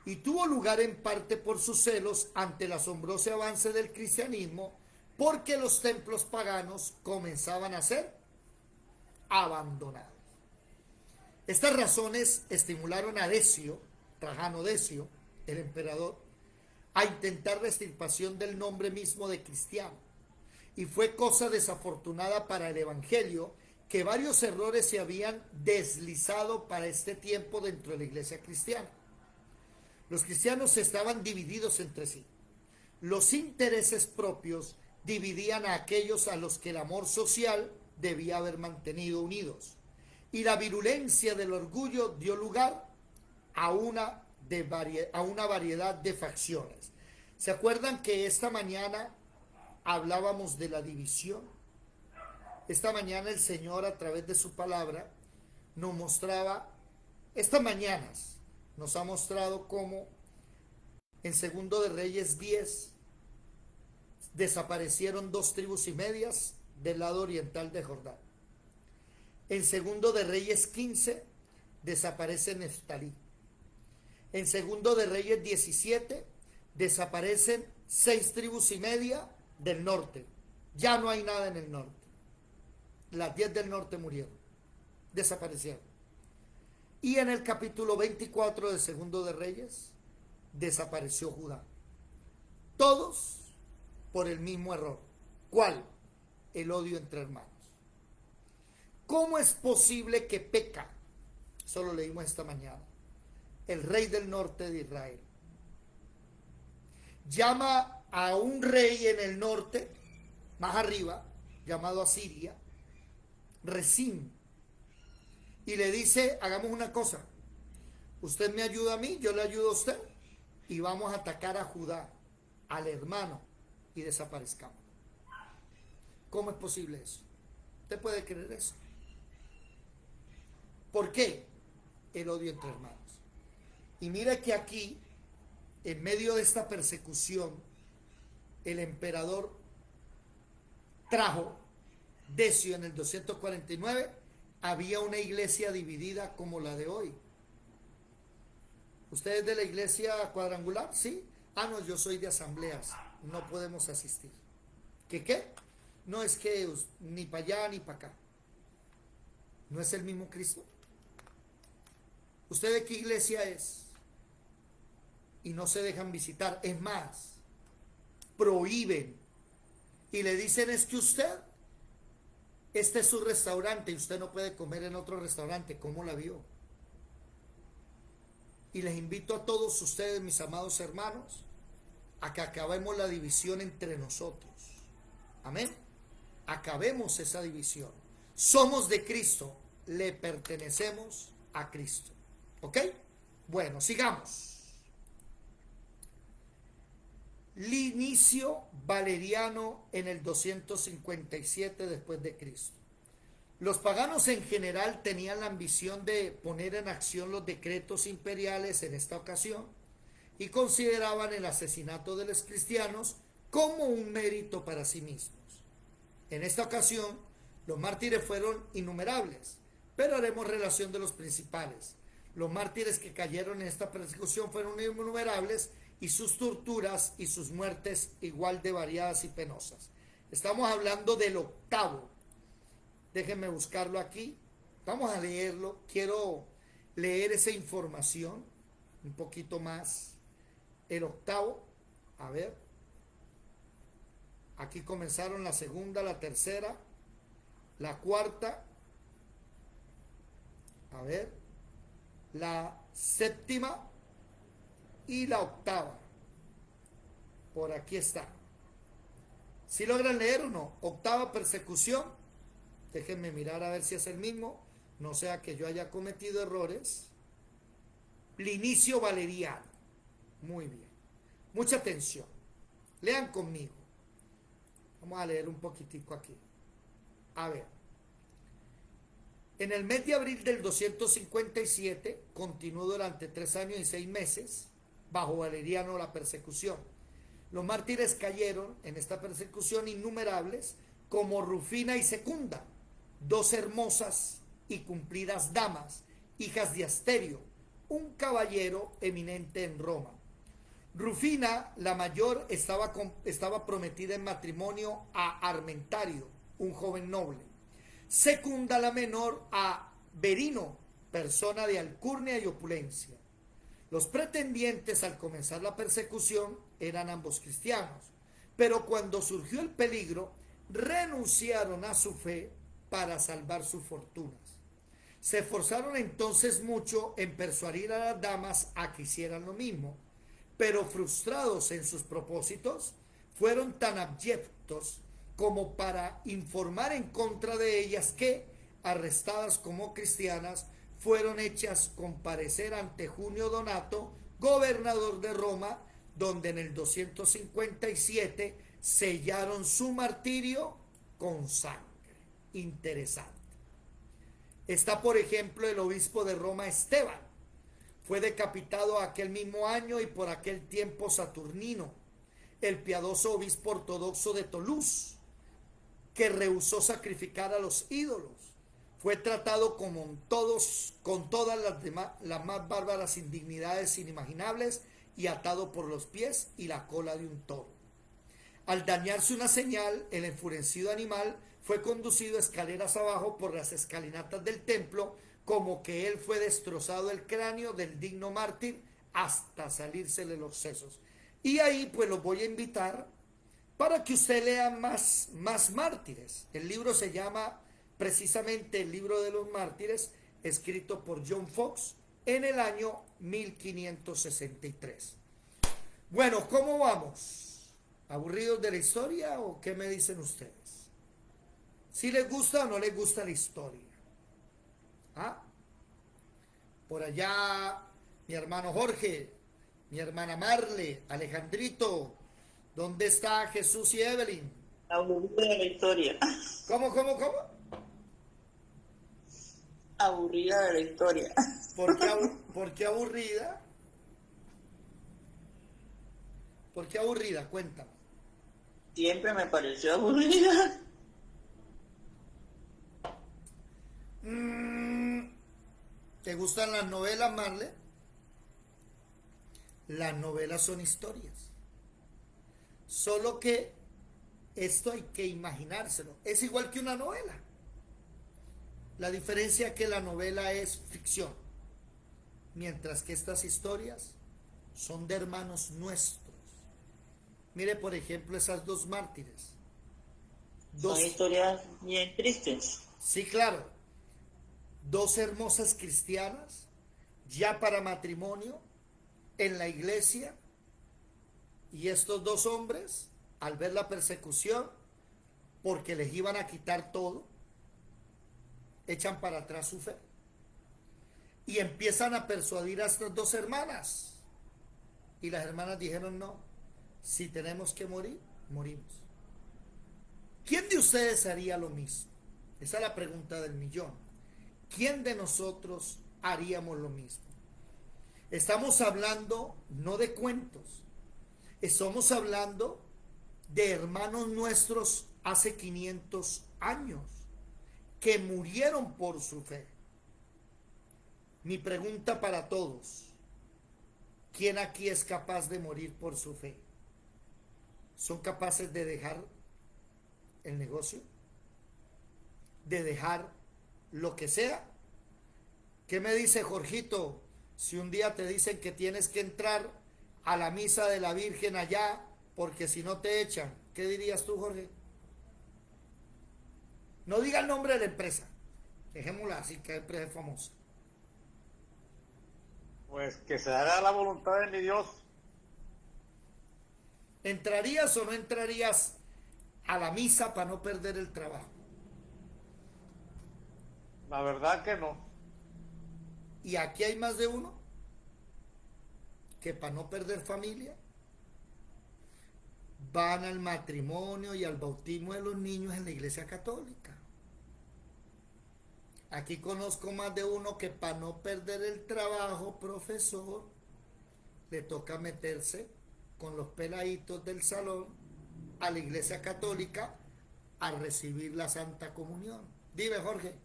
y tuvo lugar en parte por sus celos ante el asombroso avance del cristianismo, porque los templos paganos comenzaban a ser abandonados. Estas razones estimularon a Decio, Trajano Decio, el emperador, a intentar la extirpación del nombre mismo de cristiano, y fue cosa desafortunada para el evangelio que varios errores se habían deslizado para este tiempo dentro de la iglesia cristiana. Los cristianos estaban divididos entre sí. Los intereses propios dividían a aquellos a los que el amor social debía haber mantenido unidos, y la virulencia del orgullo dio lugar a una variedad de facciones. ¿Se acuerdan que esta mañana hablábamos de la división? Esta mañana el Señor, a través de su palabra, nos mostraba, estas mañanas nos ha mostrado cómo en Segundo de Reyes 10 desaparecieron 2 tribus y medias del lado oriental de Jordán. En Segundo de Reyes 15 desaparece Neftalí. En Segundo de Reyes 17 desaparecen 6 tribus y media del norte. Ya no hay nada en el norte. Las 10 del norte murieron, desaparecieron. Y en el capítulo 24 de Segundo de Reyes desapareció Judá. Todos por el mismo error. ¿Cuál? El odio entre hermanos. ¿Cómo es posible que peca? Eso lo leímos esta mañana. El rey del norte de Israel llama a un rey en el norte, más arriba, llamado Asiria, Resín, y le dice: hagamos una cosa, usted me ayuda a mí, yo le ayudo a usted, y vamos a atacar a Judá, al hermano, y desaparezcamos. ¿Cómo es posible eso? ¿Usted puede creer eso? ¿Por qué? El odio entre hermanos. Y mire que aquí, en medio de esta persecución, el emperador trajo Decio en el 249, había una iglesia dividida como la de hoy. ¿Ustedes de la iglesia cuadrangular? Sí. Ah, no, yo soy de asambleas, no podemos asistir. ¿Qué? No es que ni para allá ni para acá. ¿No es el mismo Cristo? ¿Usted de qué iglesia es? Y no se dejan visitar. Es más, prohíben. Y le dicen es que usted, este es su restaurante y usted no puede comer en otro restaurante. ¿Cómo la vio? Y les invito a todos ustedes, mis amados hermanos, a que acabemos la división entre nosotros. Amén. Acabemos esa división. Somos de Cristo, le pertenecemos a Cristo. ¿Ok? Bueno, sigamos. Linicio Valeriano en el 257 después de Cristo. Los paganos en general tenían la ambición de poner en acción los decretos imperiales en esta ocasión y consideraban el asesinato de los cristianos como un mérito para sí mismos. En esta ocasión, los mártires fueron innumerables, pero haremos relación de los principales. Los mártires que cayeron en esta persecución fueron innumerables y sus torturas y sus muertes igual de variadas y penosas. Estamos hablando del octavo. Déjenme buscarlo aquí. Vamos a leerlo. Quiero leer esa información un poquito más. El octavo. A ver. Aquí comenzaron la segunda, la tercera, la cuarta. A ver. La séptima y la octava. Por aquí está. ¿Sí logran leer o no? Octava persecución. Déjenme mirar a ver si es el mismo. No sea que yo haya cometido errores. Linicio Valeriano. Muy bien. Mucha atención. Lean conmigo. Vamos a leer un poquitico aquí. A ver. En el mes de abril del 257 continuó durante 3 años y 6 meses bajo Valeriano la persecución. Los mártires cayeron en esta persecución innumerables como Rufina y Secunda, 2 hermosas y cumplidas damas, hijas de Asterio, un caballero eminente en Roma. Rufina, la mayor, estaba prometida en matrimonio a Armentario, un joven noble. Secunda, la menor, a Verino, persona de alcurnia y opulencia. Los pretendientes al comenzar la persecución eran ambos cristianos, pero cuando surgió el peligro, renunciaron a su fe para salvar sus fortunas. Se esforzaron entonces mucho en persuadir a las damas a que hicieran lo mismo, pero frustrados en sus propósitos, fueron tan abyectos como para informar en contra de ellas que, arrestadas como cristianas, fueron hechas comparecer ante Junio Donato, gobernador de Roma, donde en el 257 sellaron su martirio con sangre. Interesante. Está, por ejemplo, el obispo de Roma, Esteban. Fue decapitado aquel mismo año y por aquel tiempo Saturnino, el piadoso obispo ortodoxo de Toulouse, que rehusó sacrificar a los ídolos. Fue tratado con todas las más bárbaras indignidades inimaginables y atado por los pies y la cola de un toro. Al dañarse una señal, el enfurecido animal fue conducido escaleras abajo por las escalinatas del templo, como que él fue destrozado el cráneo del digno mártir hasta salírsele los sesos. Y ahí pues los voy a invitar para que usted lea más mártires. El libro se llama precisamente El libro de los mártires, escrito por John Fox en el año 1563. Bueno, ¿cómo vamos? ¿Aburridos de la historia o qué me dicen ustedes? ¿Si les gusta o no les gusta la historia? ¿Ah? Por allá mi hermano Jorge, mi hermana Marle, Alejandrito, ¿dónde está Jesús y Evelyn? Aburrida de la historia. ¿Cómo? Aburrida de la historia. ¿Por qué aburrida? ¿Por qué aburrida? Cuéntame. Siempre me pareció aburrida. ¿Te gustan las novelas, Marle? Las novelas son historias. Solo que esto hay que imaginárselo. Es igual que una novela. La diferencia es que la novela es ficción, mientras que estas historias son de hermanos nuestros. Mire, por ejemplo, esas dos mártires. Son historias bien tristes. Sí, claro. Dos hermosas cristianas, ya para matrimonio, en la iglesia, y estos dos hombres, al ver la persecución, porque les iban a quitar todo, echan para atrás su fe y empiezan a persuadir a estas dos hermanas, y las hermanas dijeron: no, si tenemos que morir, morimos. ¿Quién de ustedes haría lo mismo? Esa es la pregunta del millón. ¿Quién de nosotros haríamos lo mismo? Estamos hablando no de cuentos, estamos hablando de hermanos nuestros hace 500 años que murieron por su fe. Mi pregunta para todos: ¿quién aquí es capaz de morir por su fe? ¿Son capaces de dejar el negocio? ¿De dejar lo que sea? ¿Qué me dice Jorgito si un día te dicen que tienes que entrar a la misa de la Virgen allá porque si no te echan? ¿Qué dirías tú, Jorge? No diga el nombre de la empresa, dejémosla así, que la empresa es famosa. Pues que se haga la voluntad de mi Dios. ¿Entrarías o no entrarías a la misa para no perder el trabajo? La verdad que no. Y aquí hay más de uno que para no perder familia van al matrimonio y al bautismo de los niños en la iglesia católica. Aquí conozco más de uno que para no perder el trabajo, profesor, le toca meterse con los peladitos del salón a la iglesia católica a recibir la Santa Comunión. Dime, Jorge.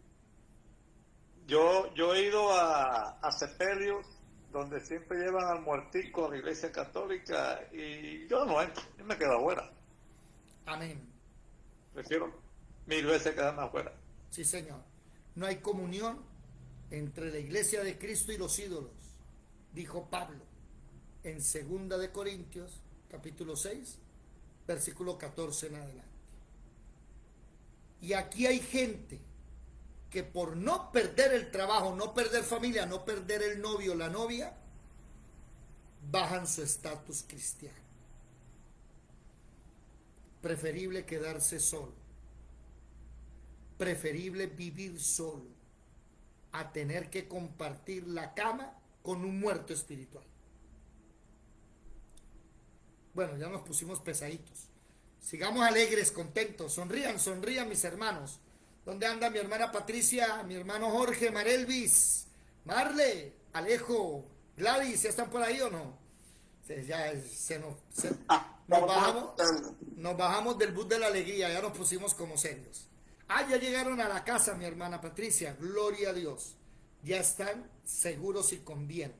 Yo he ido a sepelios donde siempre llevan al muertico a la iglesia católica y yo no entro, yo me quedo afuera. Amén. Prefiero 1000 veces quedarme afuera. Sí, señor. No hay comunión entre la iglesia de Cristo y los ídolos, dijo Pablo en 2 de Corintios, capítulo 6, versículo 14 en adelante. Y aquí hay gente que por no perder el trabajo, no perder familia, no perder el novio o la novia, bajan su estatus cristiano. Preferible quedarse solo, preferible vivir solo a tener que compartir la cama con un muerto espiritual. Bueno, ya nos pusimos pesaditos. Sigamos alegres, contentos. Sonrían, sonrían mis hermanos. ¿Dónde anda mi hermana Patricia, mi hermano Jorge, Marelvis, Marle, Alejo, Gladys? ¿Ya están por ahí o no? Nos bajamos del bus de la alegría, ya nos pusimos como serios. Ya llegaron a la casa, mi hermana Patricia, gloria a Dios. Ya están seguros y con bien.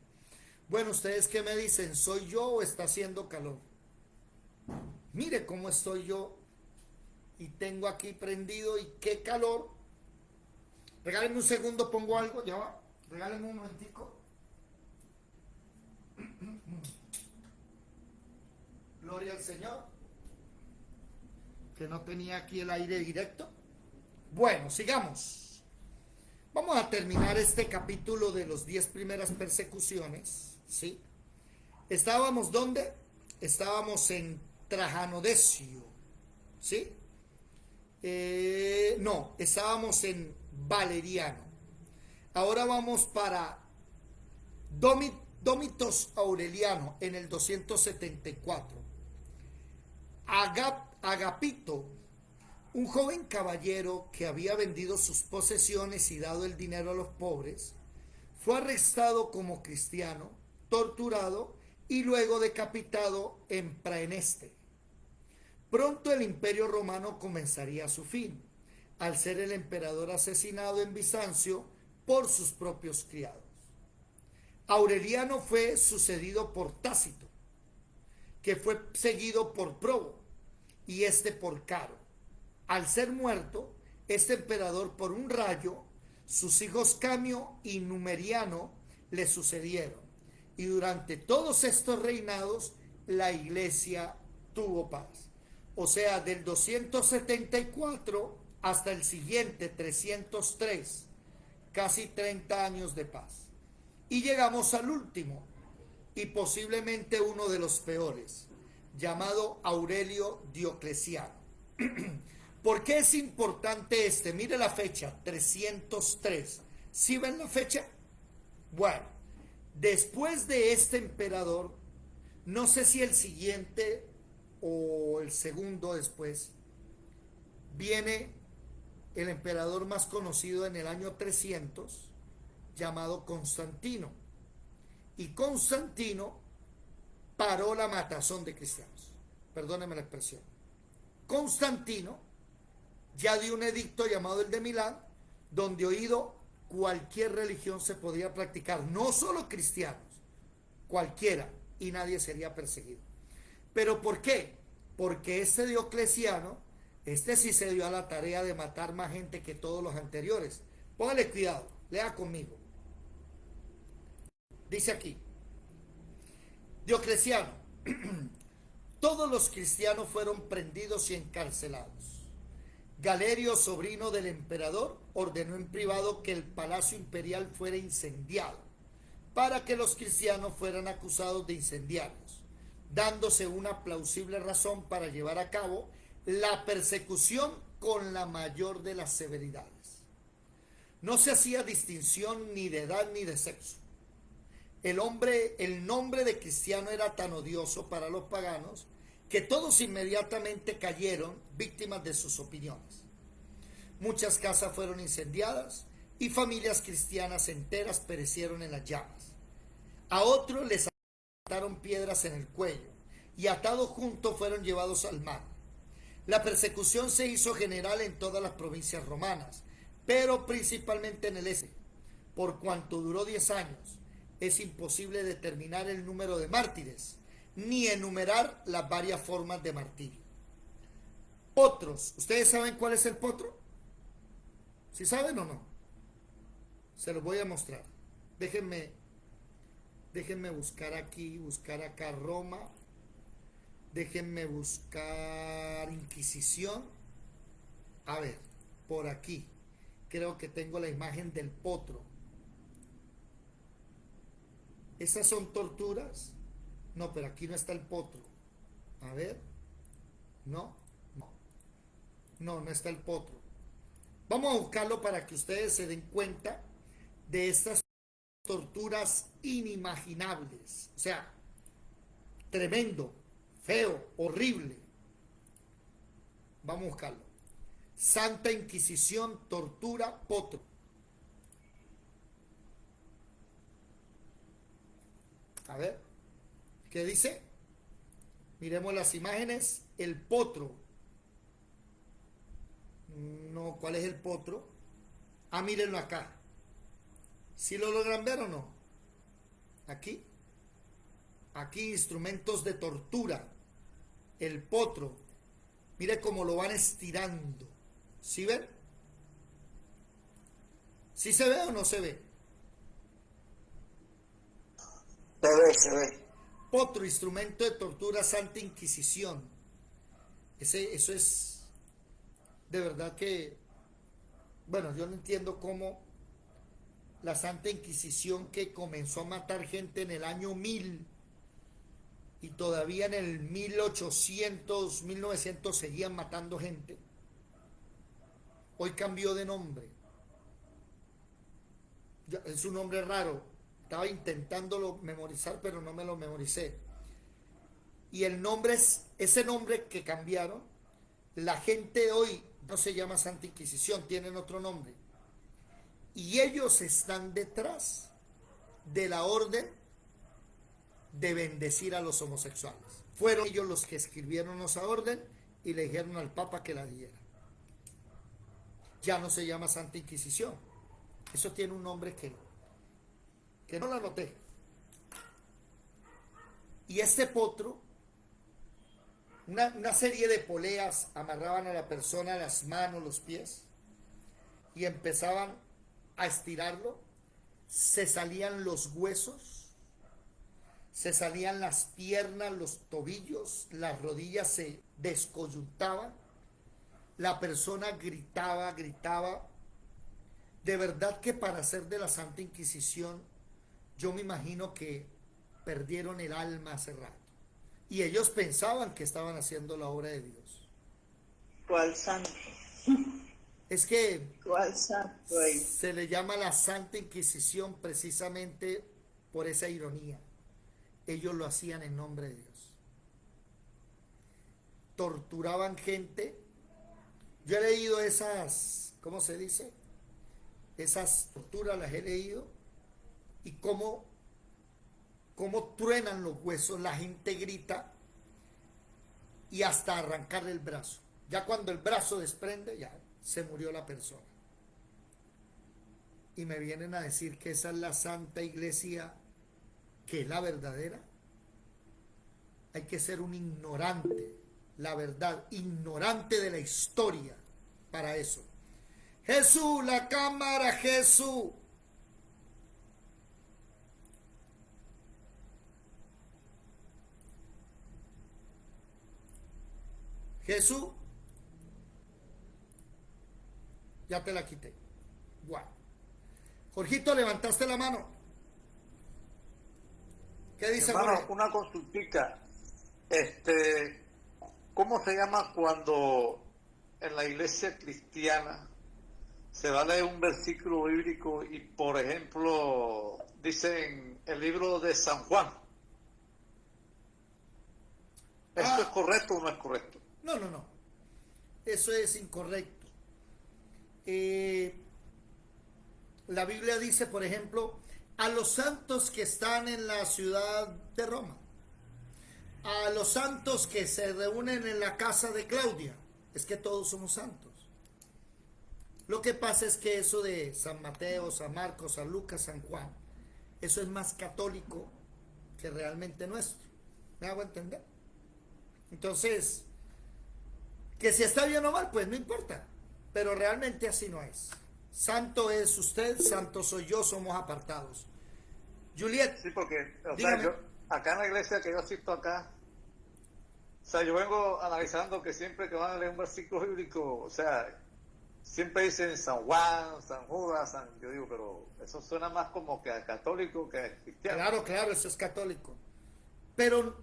Bueno, ¿ustedes qué me dicen? ¿Soy yo o está haciendo calor? Mire cómo estoy yo. Y tengo aquí prendido y qué calor. Regálenme un segundo, pongo algo, ya va. Regálenme un momentico. Gloria al Señor. Que no tenía aquí el aire directo. Bueno, sigamos. Vamos a terminar este capítulo de los 10 primeras persecuciones, ¿sí? ¿Estábamos dónde? Estábamos en Trajanodesio, ¿sí? No, estábamos en Valeriano. Ahora vamos para Domitos Aureliano en el 274. Agapito, un joven caballero que había vendido sus posesiones y dado el dinero a los pobres, fue arrestado como cristiano, torturado y luego decapitado en Praeneste. Pronto el Imperio Romano comenzaría su fin, al ser el emperador asesinado en Bizancio por sus propios criados. Aureliano fue sucedido por Tácito, que fue seguido por Probo y este por Caro. Al ser muerto, este emperador por un rayo, sus hijos Camio y Numeriano le sucedieron. Y durante todos estos reinados, la iglesia tuvo paz. O sea, del 274 hasta el siguiente 303, casi 30 años de paz. Y llegamos al último, y posiblemente uno de los peores, llamado Aurelio Diocleciano. ¿Por qué es importante este? Mire la fecha, 303. ¿Sí ven la fecha? Bueno, después de este emperador, no sé si el siguiente o el segundo después, viene el emperador más conocido en el año 300, llamado Constantino. Y Constantino paró la matazón de cristianos. Perdónenme la expresión. Constantino ya dio un edicto llamado el de Milán, donde oído cualquier religión se podía practicar, no solo cristianos, cualquiera, y nadie sería perseguido. ¿Pero por qué? Porque este Diocleciano, este sí se dio a la tarea de matar más gente que todos los anteriores. Póngale cuidado, lea conmigo. Dice aquí, Diocleciano, todos los cristianos fueron prendidos y encarcelados. Galerio, sobrino del emperador, ordenó en privado que el palacio imperial fuera incendiado, para que los cristianos fueran acusados de incendiarios, dándose una plausible razón para llevar a cabo la persecución con la mayor de las severidades. No se hacía distinción ni de edad ni de sexo. El nombre de cristiano era tan odioso para los paganos que todos inmediatamente cayeron víctimas de sus opiniones. Muchas casas fueron incendiadas y familias cristianas enteras perecieron en las llamas. A otros les ataron piedras en el cuello y atados juntos fueron llevados al mar. La persecución se hizo general en todas las provincias romanas, pero principalmente en el este. Por cuanto duró 10 años, es imposible determinar el número de mártires, ni enumerar las varias formas de martirio. Potros, ¿ustedes saben cuál es el potro? ¿Sí saben o no? Se los voy a mostrar. Déjenme buscar aquí, buscar acá Roma. Déjenme buscar Inquisición. A ver, por aquí. Creo que tengo la imagen del potro. ¿Esas son torturas? No, pero aquí no está el potro. A ver. No está el potro. Vamos a buscarlo para que ustedes se den cuenta de estas torturas inimaginables. O sea, tremendo, feo, horrible. Vamos a buscarlo. Santa Inquisición, tortura, potro. A ver, ¿qué dice? Miremos las imágenes. El potro. No, ¿cuál es el potro? Ah, mírenlo acá. ¿Sí lo logran ver o no? Aquí. Aquí instrumentos de tortura. El potro. Mire cómo lo van estirando. ¿Sí ven? ¿Sí se ve o no se ve? Se ve. Potro, instrumento de tortura, Santa Inquisición. Eso es de verdad que, bueno, yo no entiendo cómo la Santa Inquisición, que comenzó a matar gente en el año 1000 y todavía en el 1800, 1900 seguían matando gente, hoy cambió de nombre. Es un nombre raro. Estaba intentándolo memorizar, pero no me lo memoricé. Y el nombre es, ese nombre que cambiaron, la gente hoy no se llama Santa Inquisición, tienen otro nombre. Y ellos están detrás de la orden de bendecir a los homosexuales. Fueron ellos los que escribieron esa orden y le dijeron al Papa que la diera. Ya no se llama Santa Inquisición. Eso tiene un nombre que no lo anoté, Y este potro, una serie de poleas amarraban a la persona las manos, los pies, y empezaban a estirarlo, se salían los huesos, se salían las piernas, los tobillos, las rodillas se descoyuntaban, la persona gritaba, gritaba. De verdad que para ser de la Santa Inquisición, yo me imagino que perdieron el alma hace rato. Y ellos pensaban que estaban haciendo la obra de Dios. ¿Cuál santo? Es que ¿Cuál santo ahí? se le llama la Santa Inquisición precisamente por esa ironía. Ellos lo hacían en nombre de Dios. Torturaban gente. Yo he leído esas, ¿cómo se dice? Esas torturas las he leído. Y cómo truenan los huesos, la gente grita y hasta arrancarle el brazo. Ya cuando el brazo desprende, ya se murió la persona. Y me vienen a decir que esa es la Santa Iglesia, que es la verdadera. Hay que ser un ignorante, la verdad, ignorante de la historia para eso. Jesús, la cámara, Jesús. Jesús, ya te la quité. Bueno. Jorgito, levantaste la mano. ¿Qué dice Hermano, Jorge? una consultica. ¿Cómo se llama cuando en la iglesia cristiana se va a leer un versículo bíblico y, por ejemplo, dicen el libro de San Juan? ¿Esto es correcto o no es correcto? No. Eso es incorrecto. La Biblia dice, por ejemplo, a los santos que están en la ciudad de Roma, a los santos que se reúnen en la casa de Claudia. Es que todos somos santos. Lo que pasa es que eso de San Mateo, San Marcos, San Lucas, San Juan, eso es más católico que realmente nuestro. ¿Me hago entender? Entonces, que si está bien o mal, pues no importa. Pero realmente así no es. Santo es usted, santo soy yo, somos apartados. Juliet. Sí, porque, dígame. acá en la iglesia que yo asisto acá, yo vengo analizando que siempre que van a leer un versículo bíblico, siempre dicen San Juan, San Judas, yo digo, pero eso suena más como que a católico que a cristiano. Claro, eso es católico. Pero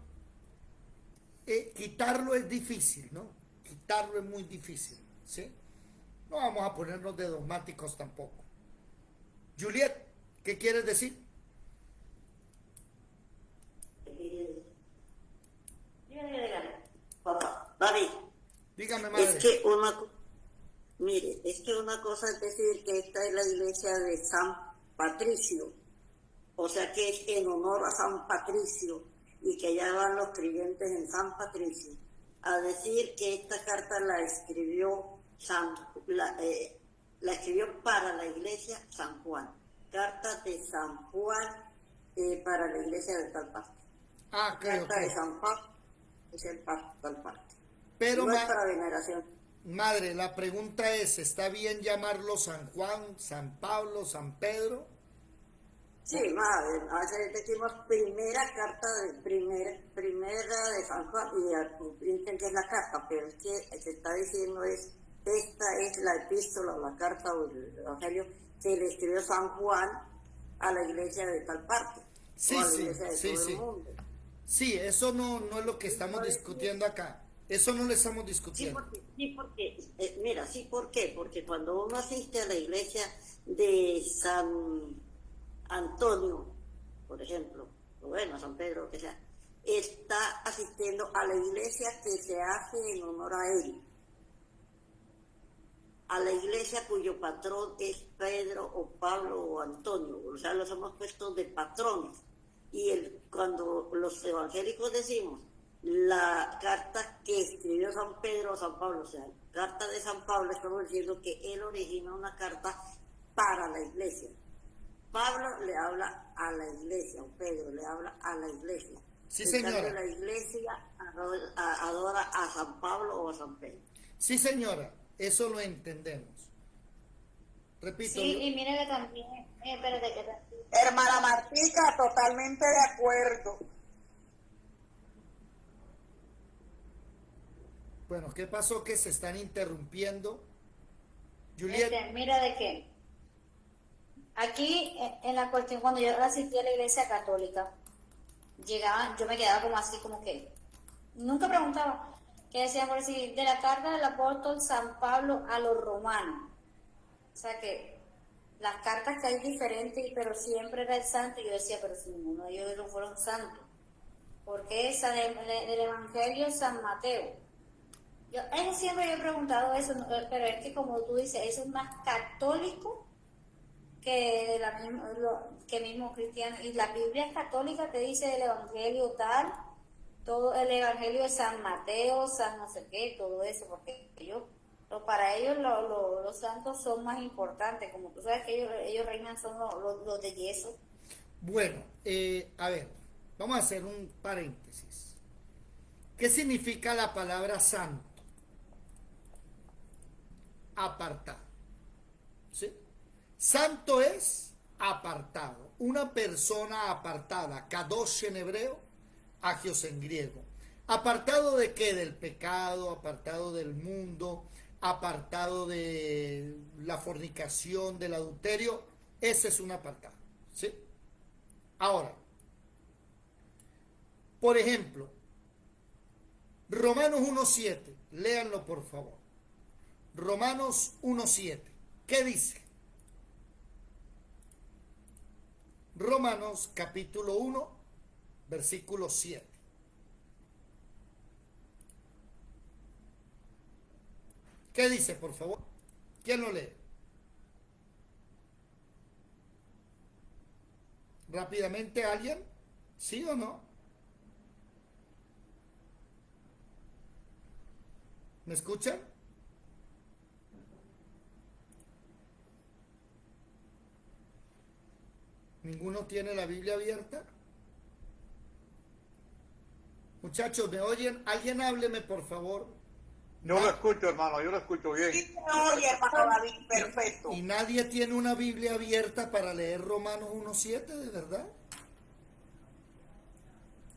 quitarlo es difícil, ¿no? Quitarlo es muy difícil, ¿sí? No vamos a ponernos de dogmáticos tampoco. Juliet, ¿qué quieres decir? Papá, David, Dígame, madre. es que una cosa es decir que esta es la iglesia de San Patricio, o sea que es en honor a San Patricio y que allá van los creyentes en San Patricio, a decir que esta carta la escribió la escribió para la iglesia San Juan, carta de San Juan para la iglesia de tal parte. Carta de San Juan es el tal parte. Pero no es para veneración. Madre, la pregunta es, ¿está bien llamarlo San Juan, San Pablo, San Pedro? Sí, madre, decimos primera carta primera de San Juan, y dicen que es la carta, pero es que se está diciendo esta es la epístola o la carta o el evangelio que le escribió San Juan a la iglesia de tal parte, o a la iglesia de todo el mundo. Sí, eso no es lo que estamos discutiendo acá. Eso no lo estamos discutiendo. ¿Por qué? Porque cuando uno asiste a la iglesia de San Antonio, por ejemplo, o bueno, San Pedro, lo que sea, está asistiendo a la iglesia que se hace en honor a él, a la iglesia cuyo patrón es Pedro o Pablo o Antonio, o sea, los hemos puesto de patrones. Y cuando los evangélicos decimos la carta que escribió San Pedro o San Pablo, o sea, carta de San Pablo, estamos diciendo que él originó una carta para la iglesia. Pablo le habla a la iglesia, o Pedro le habla a la iglesia. Sí, En cambio, señora. la iglesia adora a San Pablo o a San Pedro. Sí, señora. Eso lo entendemos. Repito. Sí, y mire que también, espérate que Hermana Martica, totalmente de acuerdo. Bueno, ¿qué pasó? Que se están interrumpiendo. Juliet. mira de qué. Aquí en la cuestión, cuando yo asistí a la iglesia católica, llegaban, yo me quedaba como así, como que nunca preguntaba, que decían por decir, de la carta del apóstol San Pablo a los romanos. O sea que las cartas que hay diferentes, pero siempre era el santo, y yo decía, pero si ninguno de ellos no fueron santos. ¿Por qué el Evangelio San Mateo? Yo siempre he preguntado eso, pero es que como tú dices, eso es más católico que que mismo cristiano. Y la Biblia católica te dice el Evangelio tal, todo el Evangelio de San Mateo, San no sé qué, todo eso, porque para ellos los santos son más importantes, como tú sabes que ellos reinan, son los de yeso. Bueno, a ver, vamos a hacer un paréntesis. ¿Qué significa la palabra santo? Apartado. ¿Sí? Santo es apartado. Una persona apartada. Kadosh en hebreo, agios en griego. ¿Apartado de qué? Del pecado, apartado del mundo, apartado de la fornicación, del adulterio. Ese es un apartado. ¿Sí? Ahora, por ejemplo, Romanos 1.7, léanlo por favor. Romanos 1.7, ¿qué dice? Romanos capítulo 1, versículo 7. ¿Qué dice, por favor? ¿Quién lo lee? Rápidamente, ¿alguien? ¿Sí o no? ¿Me escuchan? ¿Ninguno tiene la Biblia abierta? Muchachos, ¿me oyen? Alguien hábleme, por favor. Yo lo escucho, hermano, yo lo escucho bien. Sí, oye, hermano David, perfecto. ¿Y nadie tiene una Biblia abierta para leer Romanos 1.7, de verdad?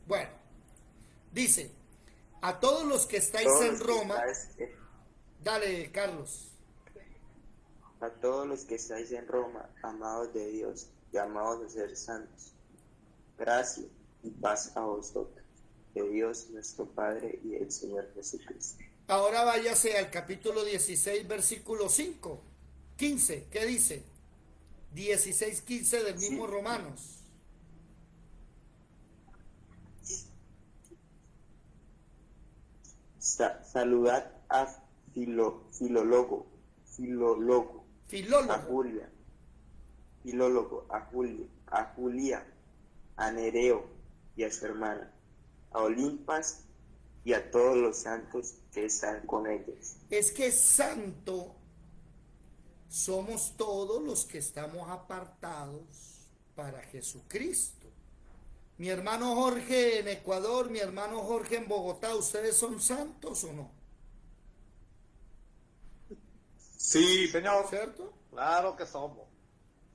Bueno, dice, a todos los que estáis en Roma, dale, Carlos. A todos los que estáis en Roma, amados de Dios, llamados a ser santos, gracia y paz a vosotros, de Dios nuestro Padre y del Señor Jesucristo. Ahora váyase al capítulo 16, versículo 5, 15, ¿qué dice? 16, 15 del mismo sí. Romanos. Saludad a Filólogo, a Julia, a Julia, a Nereo y a su hermana, a Olimpas y a todos los santos que están con ellos. Es que santo somos todos los que estamos apartados para Jesucristo. Mi hermano Jorge en Ecuador, mi hermano Jorge en Bogotá, ¿ustedes son santos o no? Sí, señor. ¿Cierto? Claro que somos.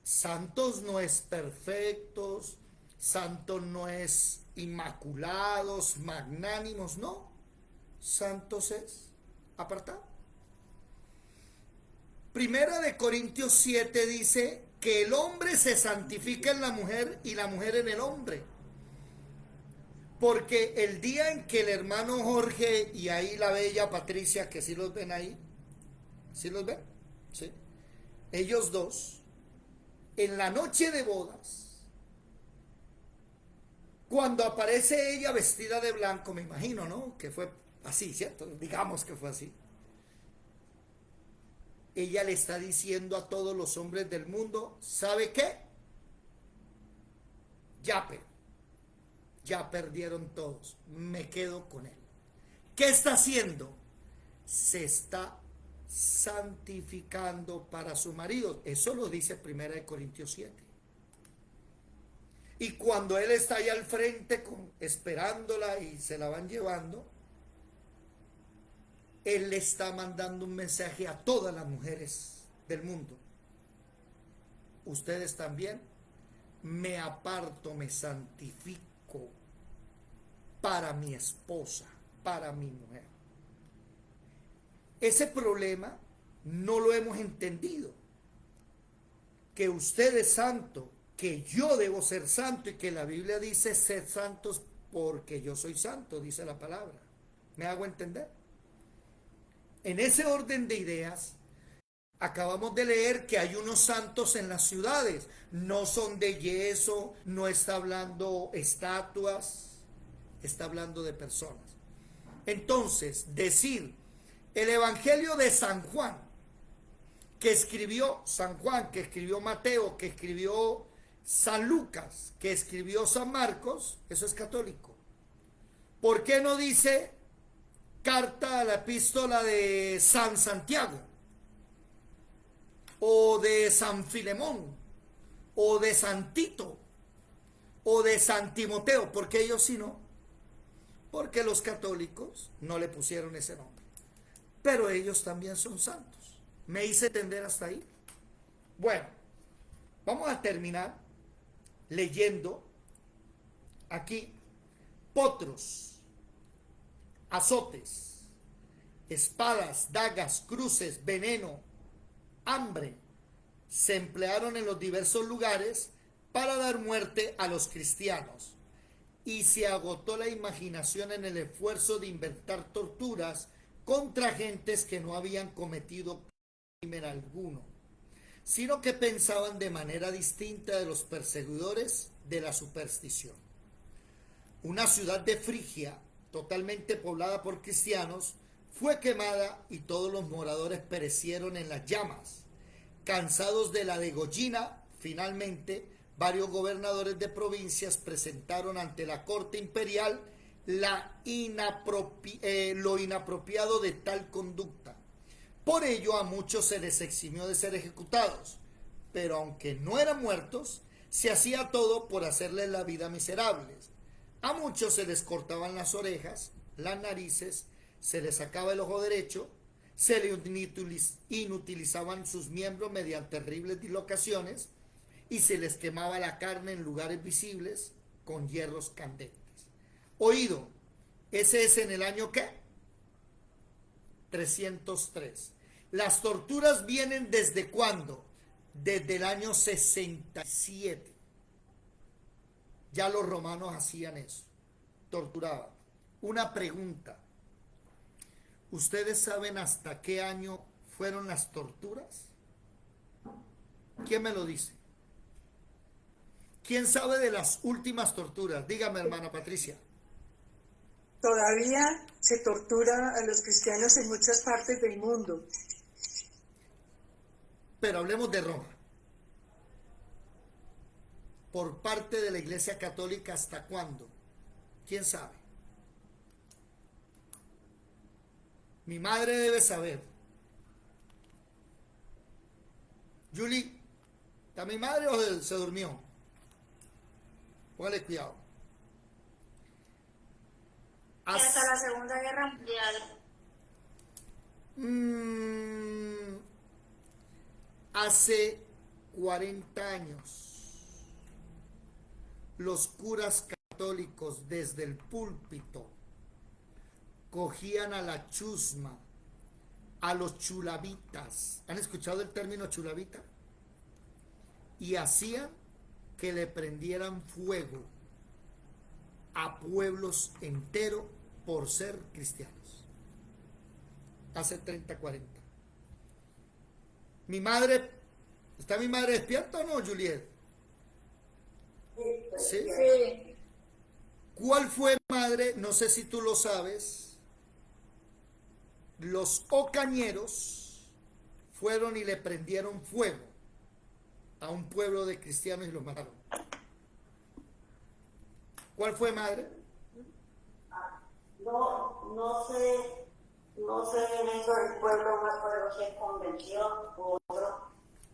Santos no es perfectos, santos no es inmaculados, magnánimos, no. Santos es apartado. Primera de Corintios 7 dice que el hombre se santifica en la mujer y la mujer en el hombre. Porque el día en que el hermano Jorge y ahí la bella Patricia, que sí los ven ahí, ¿sí los ven? Sí. Ellos dos, en la noche de bodas, cuando aparece ella vestida de blanco, me imagino, ¿no? Que fue así, ¿cierto? Digamos que fue así. Ella le está diciendo a todos los hombres del mundo, ¿sabe qué? Ya perdieron todos, me quedo con él. ¿Qué está haciendo? Se está santificando para su marido. Eso lo dice 1 Corintios 7. Y cuando él está ahí al frente esperándola y se la van llevando, él le está mandando un mensaje a todas las mujeres del mundo. Ustedes también, me aparto, me santifico para mi esposa, para mi mujer. Ese problema no lo hemos entendido. Que usted es santo, que yo debo ser santo y que la Biblia dice sed santos porque yo soy santo, dice la palabra. ¿Me hago entender? En ese orden de ideas, acabamos de leer que hay unos santos en las ciudades. No son de yeso, no está hablando estatuas, está hablando de personas. Entonces, decir el Evangelio de San Juan, que escribió San Juan, que escribió Mateo, que escribió San Lucas, que escribió San Marcos, eso es católico. ¿Por qué no dice carta a la epístola de San Santiago? O de San Filemón, o de San Tito, o de San Timoteo. ¿Por qué ellos sí no? Porque los católicos no le pusieron ese nombre. Pero ellos también son santos. ¿Me hice entender hasta ahí? Bueno, vamos a terminar leyendo aquí potros, azotes, espadas, dagas, cruces, veneno, hambre, se emplearon en los diversos lugares para dar muerte a los cristianos, y se agotó la imaginación en el esfuerzo de inventar torturas contra gentes que no habían cometido crimen alguno, sino que pensaban de manera distinta de los perseguidores de la superstición. Una ciudad de Frigia, totalmente poblada por cristianos, fue quemada y todos los moradores perecieron en las llamas. Cansados de la degollina, finalmente, varios gobernadores de provincias presentaron ante la corte imperial lo inapropiado de tal conducta. Por ello a muchos se les eximió de ser ejecutados, pero aunque no eran muertos, se hacía todo por hacerles la vida miserables. A muchos se les cortaban las orejas, las narices, se les sacaba el ojo derecho, se les inutilizaban sus miembros mediante terribles dislocaciones y se les quemaba la carne en lugares visibles con hierros candentes. Oído, ese es en el año ¿qué? 303. Las torturas vienen ¿desde cuándo? Desde el año 67. Ya los romanos hacían eso, torturaban. Una pregunta, ¿ustedes saben hasta qué año fueron las torturas? ¿Quién me lo dice? ¿Quién sabe de las últimas torturas? Dígame, hermana Patricia. Todavía se tortura a los cristianos en muchas partes del mundo. Pero hablemos de Roma. Por parte de la Iglesia Católica, ¿hasta cuándo? ¿Quién sabe? Mi madre debe saber. Julie, ¿está mi madre o se durmió? Póngale cuidado. Hasta la Segunda Guerra Mundial. Hace 40 años, los curas católicos desde el púlpito cogían a la chusma, a los chulavitas. ¿Han escuchado el término chulavita? Y hacían que le prendieran fuego a pueblos enteros por ser cristianos. Hace 30, 40. Mi madre, ¿está mi madre despierta o no, Juliet? ¿Sí? Sí. ¿Cuál fue, madre? No sé si tú lo sabes. Los ocañeros fueron y le prendieron fuego a un pueblo de cristianos y los mataron. ¿Cuál fue, madre? No sé en eso el pueblo más poderoso es Convención, otro,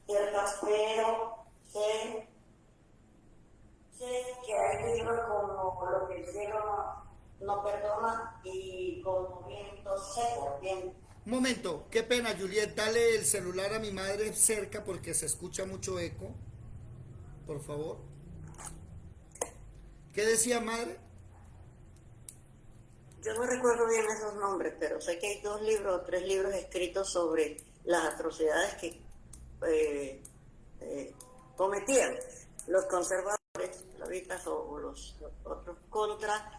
ciertas, pero sé no perdona y con viento seco, bien. Un momento, qué pena, Juliet, dale el celular a mi madre cerca porque se escucha mucho eco, por favor. ¿Qué decía, madre? Yo no recuerdo bien esos nombres, pero sé que hay 2 libros o 3 libros escritos sobre las atrocidades que cometían los conservadores, chavistas o los otros contra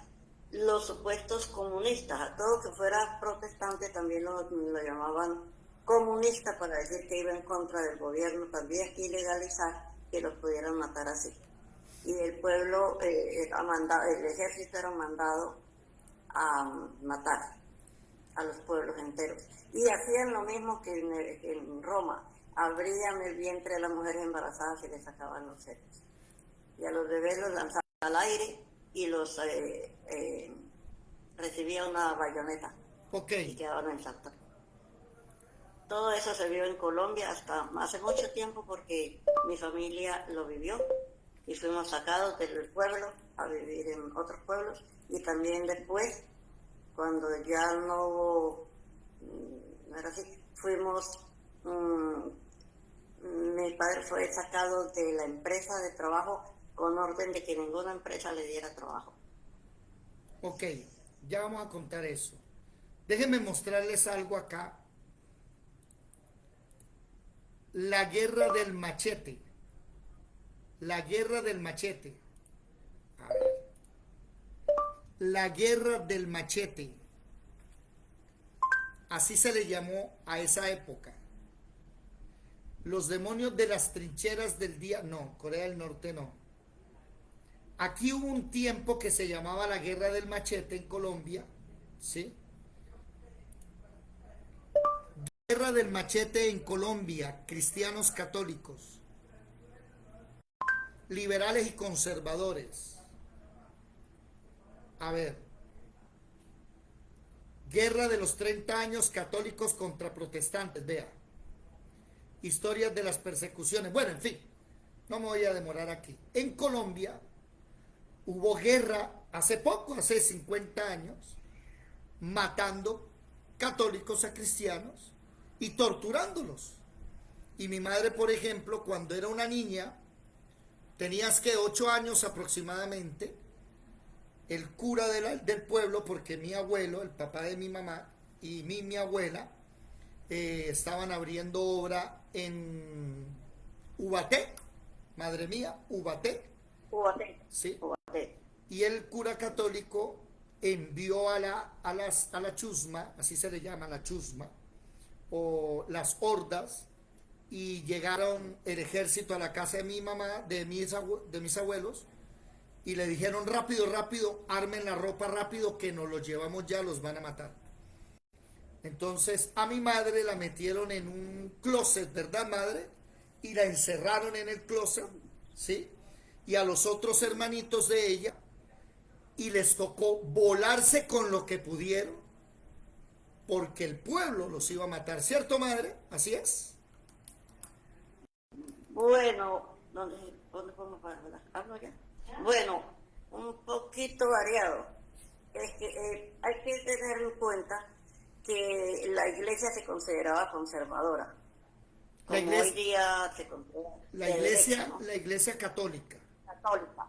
los supuestos comunistas. A todo que fuera protestante también lo llamaban comunista para decir que iba en contra del gobierno, también ilegalizar que los pudieran matar así. Y el pueblo, el ejército era mandado a matar a los pueblos enteros. Y hacían lo mismo que en Roma, abrían el vientre de las mujeres embarazadas y les sacaban los senos. Y a los bebés los lanzaban al aire y los recibía una bayoneta. Y quedaban intactos. Todo eso se vio en Colombia hasta hace mucho tiempo porque mi familia lo vivió y fuimos sacados del pueblo a vivir en otros pueblos, y también después, cuando ya no hubo, no era así, fuimos, mi padre fue sacado de la empresa de trabajo con orden de que ninguna empresa le diera trabajo. Ok, ya vamos a contar eso. Déjenme mostrarles algo acá. La guerra del machete. La guerra del machete. A ver. La guerra del machete. Así se le llamó a esa época. Los demonios de las trincheras del día. No, Corea del Norte no. Aquí hubo un tiempo que se llamaba la guerra del machete en Colombia. ¿Sí? Guerra del machete en Colombia. Cristianos católicos. Liberales y conservadores. A ver. Guerra de los 30 años, católicos contra protestantes. Vea. Historias de las persecuciones. Bueno, en fin. No me voy a demorar aquí. En Colombia hubo guerra hace poco, hace 50 años, matando católicos a cristianos y torturándolos. Y mi madre, por ejemplo, cuando era una niña, tenías que 8 años aproximadamente, el cura del pueblo, porque mi abuelo, el papá de mi mamá y mi abuela, estaban abriendo obra en Ubaté, madre mía, Ubaté. Sí. Y el cura católico envió a la chusma, así se le llama, la chusma, o las hordas, y llegaron el ejército a la casa de mi mamá, de mis abuelos, y le dijeron rápido, armen la ropa rápido, que nos los llevamos ya, los van a matar. Entonces a mi madre la metieron en un closet, ¿verdad, madre? Y la encerraron en el closet, ¿sí? Y a los otros hermanitos de ella, y les tocó volarse con lo que pudieron, porque el pueblo los iba a matar, ¿cierto, madre? ¿Así es? Bueno, ¿dónde podemos parar? ¿Hablo ya? Bueno, un poquito variado. Es que hay que tener en cuenta que la iglesia se consideraba conservadora. Como hoy día se considera la iglesia, derecha, ¿no? La iglesia católica. Católica,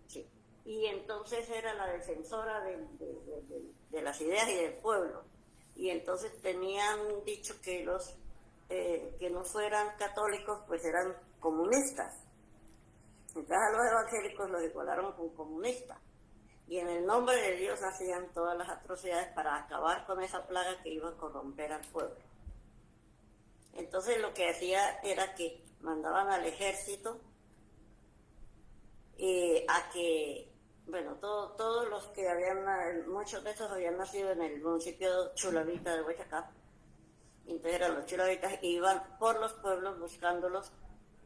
sí. Y entonces era la defensora de las ideas y del pueblo. Y entonces tenían dicho que los que no fueran católicos pues eran comunistas. Entonces a los evangélicos los igualaron con comunistas. Y en el nombre de Dios hacían todas las atrocidades para acabar con esa plaga que iba a corromper al pueblo. Entonces lo que hacía era que mandaban al ejército a que, bueno, todos los que muchos de esos habían nacido en el municipio Chulavita de Boyacá, entonces eran los chulavitas, iban por los pueblos buscándolos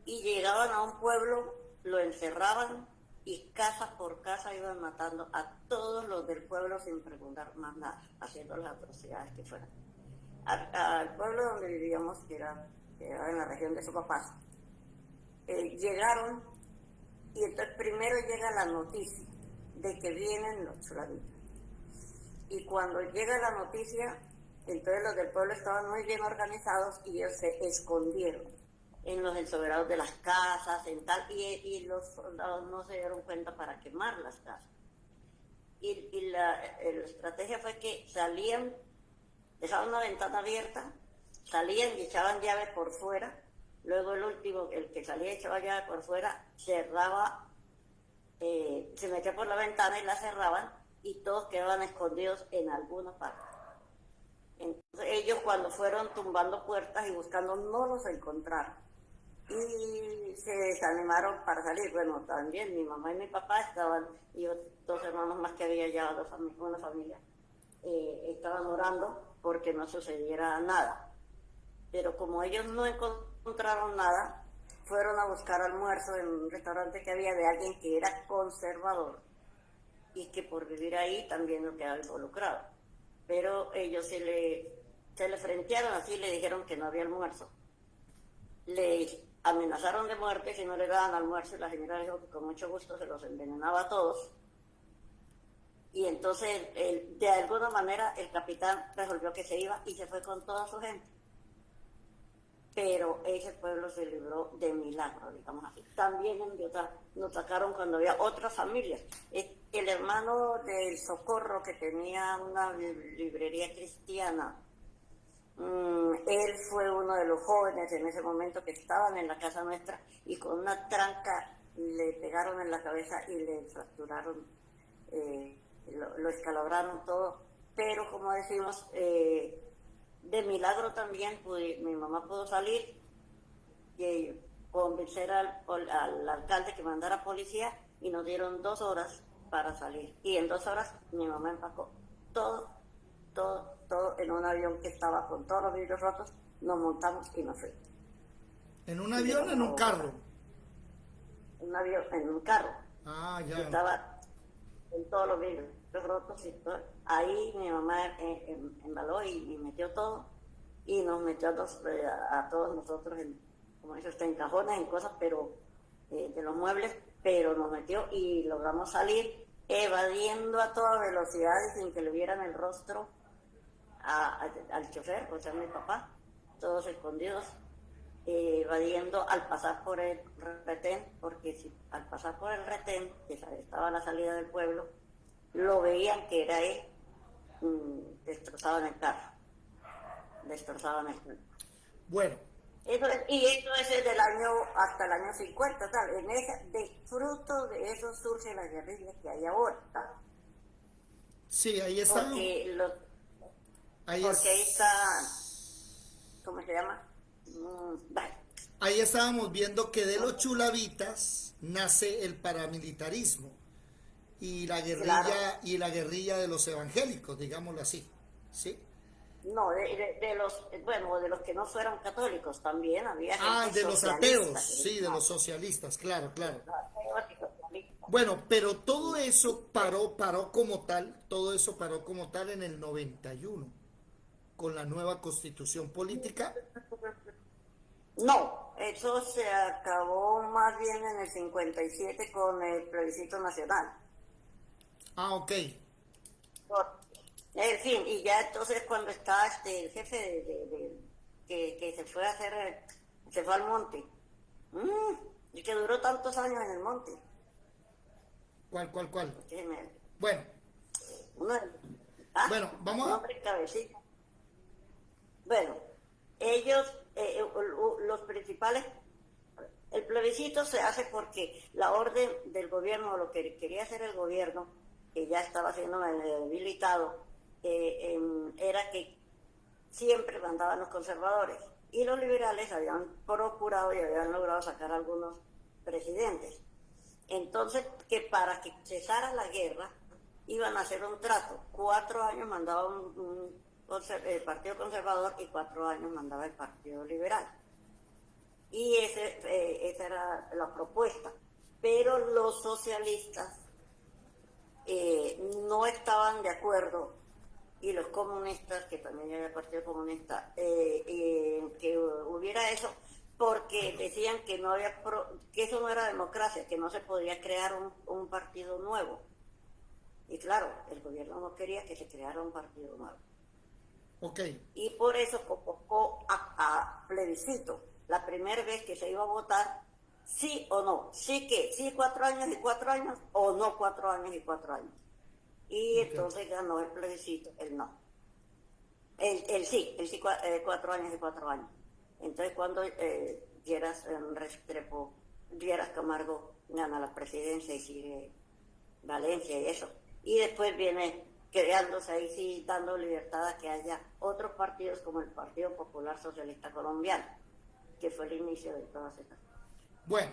y llegaban a un pueblo, lo encerraban y casa por casa iban matando a todos los del pueblo sin preguntar más nada, haciendo las atrocidades que fueran. Al pueblo donde vivíamos, que era en la región de Sopapaz, llegaron y entonces primero llega la noticia de que vienen los chulavitas. Y cuando llega la noticia, entonces los del pueblo estaban muy bien organizados y ellos se escondieron en los ensoberados de las casas, en tal, y los soldados no se dieron cuenta para quemar las casas. Y la estrategia fue que salían, dejaban una ventana abierta, salían y echaban llave por fuera, luego el último, el que salía y echaba llave por fuera, cerraba, se metía por la ventana y la cerraban, y todos quedaban escondidos en alguna parte. Entonces ellos, cuando fueron tumbando puertas y buscando, no los encontraron. Y se desanimaron para salir. Bueno, también mi mamá y mi papá estaban, y dos hermanos más que había ya, una familia, estaban orando porque no sucediera nada. Pero como ellos no encontraron nada, fueron a buscar almuerzo en un restaurante que había de alguien que era conservador y que por vivir ahí también no quedaba involucrado. Pero ellos se le frentearon así, le dijeron que no había almuerzo. Le amenazaron de muerte si no le daban almuerzo, y la señora dijo que con mucho gusto se los envenenaba a todos. Y entonces, de alguna manera, el capitán resolvió que se iba y se fue con toda su gente. Pero ese pueblo se libró de milagro, digamos así. También en Biotá nos sacaron cuando había otras familias. El hermano del Socorro, que tenía una librería cristiana, él fue uno de los jóvenes en ese momento que estaban en la casa nuestra, y con una tranca le pegaron en la cabeza y le fracturaron, lo escalabraron todo. Pero como decimos, de milagro también mi mamá pudo salir y convencer al alcalde que mandara policía, y nos dieron 2 horas para salir. Y en 2 horas mi mamá empacó todo en un avión que estaba con todos los vidrios rotos, nos montamos y nos fuimos. ¿En un avión o en un carro? Un avión, en un carro. Ah, ya. Estaba con todos los vidrios rotos y todo. Ahí mi mamá embaló y metió todo, y nos metió a todos nosotros en, como dice usted, en cajones, en cosas, pero de los muebles, pero nos metió y logramos salir evadiendo a toda velocidad y sin que le vieran el rostro al chofer, o sea, mi papá, todos escondidos, evadiendo al pasar por el retén, porque si al pasar por el retén, que estaba a la salida del pueblo, lo veían que era él, destrozaban el carro, destrozaban el carro. Bueno. Eso es desde el año hasta el año 50, tal. De fruto de eso surge la guerrilla que hay ahora. ¿Tal? Sí, ahí está. Ahí está, ¿cómo se llama? Vale. Ahí estábamos viendo que de los chulavitas nace el paramilitarismo y la guerrilla, claro, y la guerrilla de los evangélicos, digámoslo así, ¿sí? No, de los que no fueran católicos también había gente. Ah, de los ateos, sí, de los socialistas, claro. Bueno, pero todo eso paró como tal en el 91, con la nueva constitución política. No, eso se acabó más bien en el 57 con el plebiscito nacional. Ah, ok. En fin, y ya entonces cuando está el jefe que se fue a hacer, se fue al monte, y que duró tantos años en el monte. ¿Cuál? Bueno. Bueno, vamos a... Bueno, ellos, los principales, el plebiscito se hace porque la orden del gobierno, lo que quería hacer el gobierno, que ya estaba siendo debilitado, era que siempre mandaban los conservadores, y los liberales habían procurado y habían logrado sacar algunos presidentes. Entonces, que para que cesara la guerra iban a hacer un trato. 4 años mandaba el Partido Conservador y 4 años mandaba el Partido Liberal. Y esa era la propuesta. Pero los socialistas no estaban de acuerdo, y los comunistas, que también era el Partido Comunista, que hubiera eso, porque decían que no había que eso no era democracia, que no se podía crear un partido nuevo, Y claro, el gobierno no quería que se creara un partido nuevo. Ok. Y por eso convocó a plebiscito. La primera vez que se iba a votar, sí o no. Sí que, sí 4 años y 4 años, o no 4 años y 4 años. Y entonces ganó el plebiscito, el no. El sí, 4 años y 4 años. Entonces cuando Lleras Restrepo, Lleras Camargo gana la presidencia y sigue Valencia y eso. Y después viene creándose ahí, sí, dando libertad a que haya otros partidos como el Partido Popular Socialista Colombiano, que fue el inicio de todas estas. Bueno,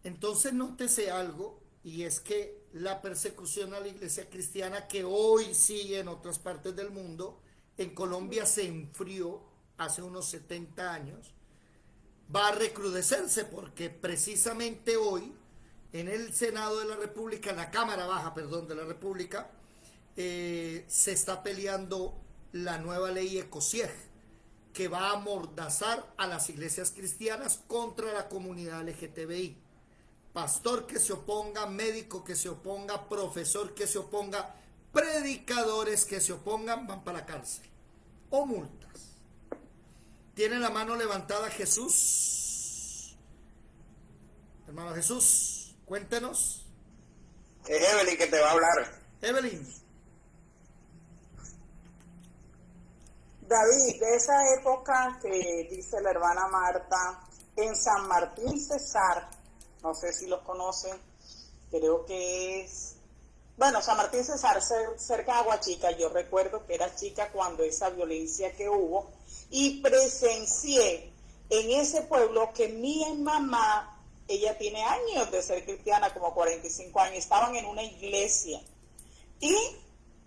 entonces nótese algo, y es que la persecución a la iglesia cristiana, que hoy sigue en otras partes del mundo, en Colombia se enfrió hace unos 70 años, va a recrudecerse porque precisamente hoy en el Senado de la República, en la Cámara Baja, perdón, de la República, se está peleando la nueva ley Ecosieg, que va a amordazar a las iglesias cristianas contra la comunidad LGTBI. Pastor que se oponga, médico que se oponga, profesor que se oponga, predicadores que se opongan, van para la cárcel o multas. Tiene la mano levantada Jesús. Hermano Jesús, cuéntenos. Es Evelyn que te va a hablar. Evelyn. David, de esa época que dice la hermana Marta, en San Martín Cesar, no sé si los conocen, creo que es, bueno, San Martín Cesar, cerca de Aguachica, yo recuerdo que era chica cuando esa violencia que hubo, y presencié en ese pueblo que mi mamá, ella tiene años de ser cristiana, como 45 años, estaban en una iglesia, y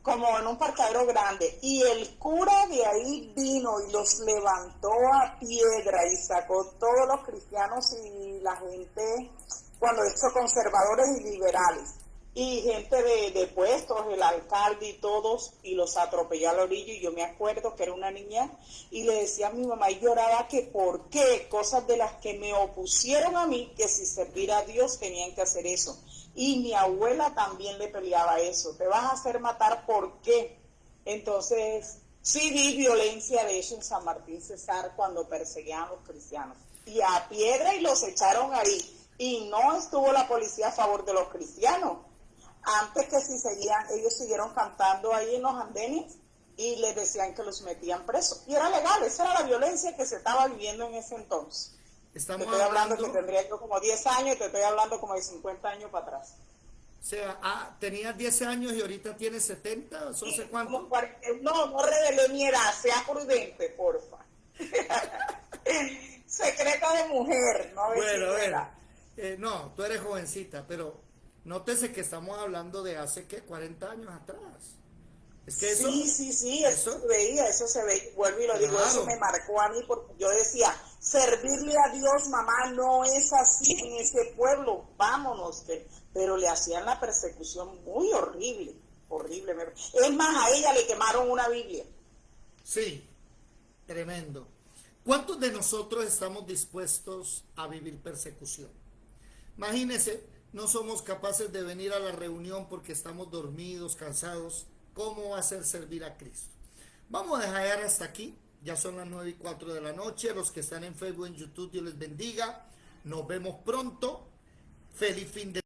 como en un parqueadero grande, y el cura de ahí vino y los levantó a piedra y sacó todos los cristianos y la gente, cuando esto conservadores y liberales, y gente de puestos, el alcalde y todos, y los atropelló a la orilla. Y yo me acuerdo que era una niña y le decía a mi mamá y lloraba que por qué, cosas de las que me opusieron a mí, que si servir a Dios tenían que hacer eso. Y mi abuela también le peleaba eso, te vas a hacer matar, ¿por qué? Entonces, sí vi violencia de eso en San Martín Cesar cuando perseguían a los cristianos. Y a piedra y los echaron ahí. Y no estuvo la policía a favor de los cristianos. Antes que si seguían, ellos siguieron cantando ahí en los andenes y les decían que los metían presos. Y era legal, esa era la violencia que se estaba viviendo en ese entonces. Te estoy hablando que tendría yo como 10 años, te estoy hablando como de 50 años para atrás. O sea, tenías 10 años y ahorita tienes 70, ¿o sé cuánto? No revelé mi edad, sea prudente, porfa. Secreto de mujer, no bueno, no, tú eres jovencita, pero nótese que estamos hablando de hace, ¿qué? 40 años atrás. Es que eso, sí, eso se veía, vuelvo y lo digo, eso me marcó a mí porque yo decía, servirle a Dios, mamá, no es así en ese pueblo, vámonos, pero le hacían la persecución muy horrible. Es más, a ella le quemaron una Biblia. Sí, tremendo. ¿Cuántos de nosotros estamos dispuestos a vivir persecución? Imagínense, no somos capaces de venir a la reunión porque estamos dormidos, cansados. ¿Cómo va a ser servir a Cristo? Vamos a dejar hasta aquí. Ya son las 9:04 de la noche. Los que están en Facebook, en YouTube, Dios les bendiga. Nos vemos pronto. Feliz fin de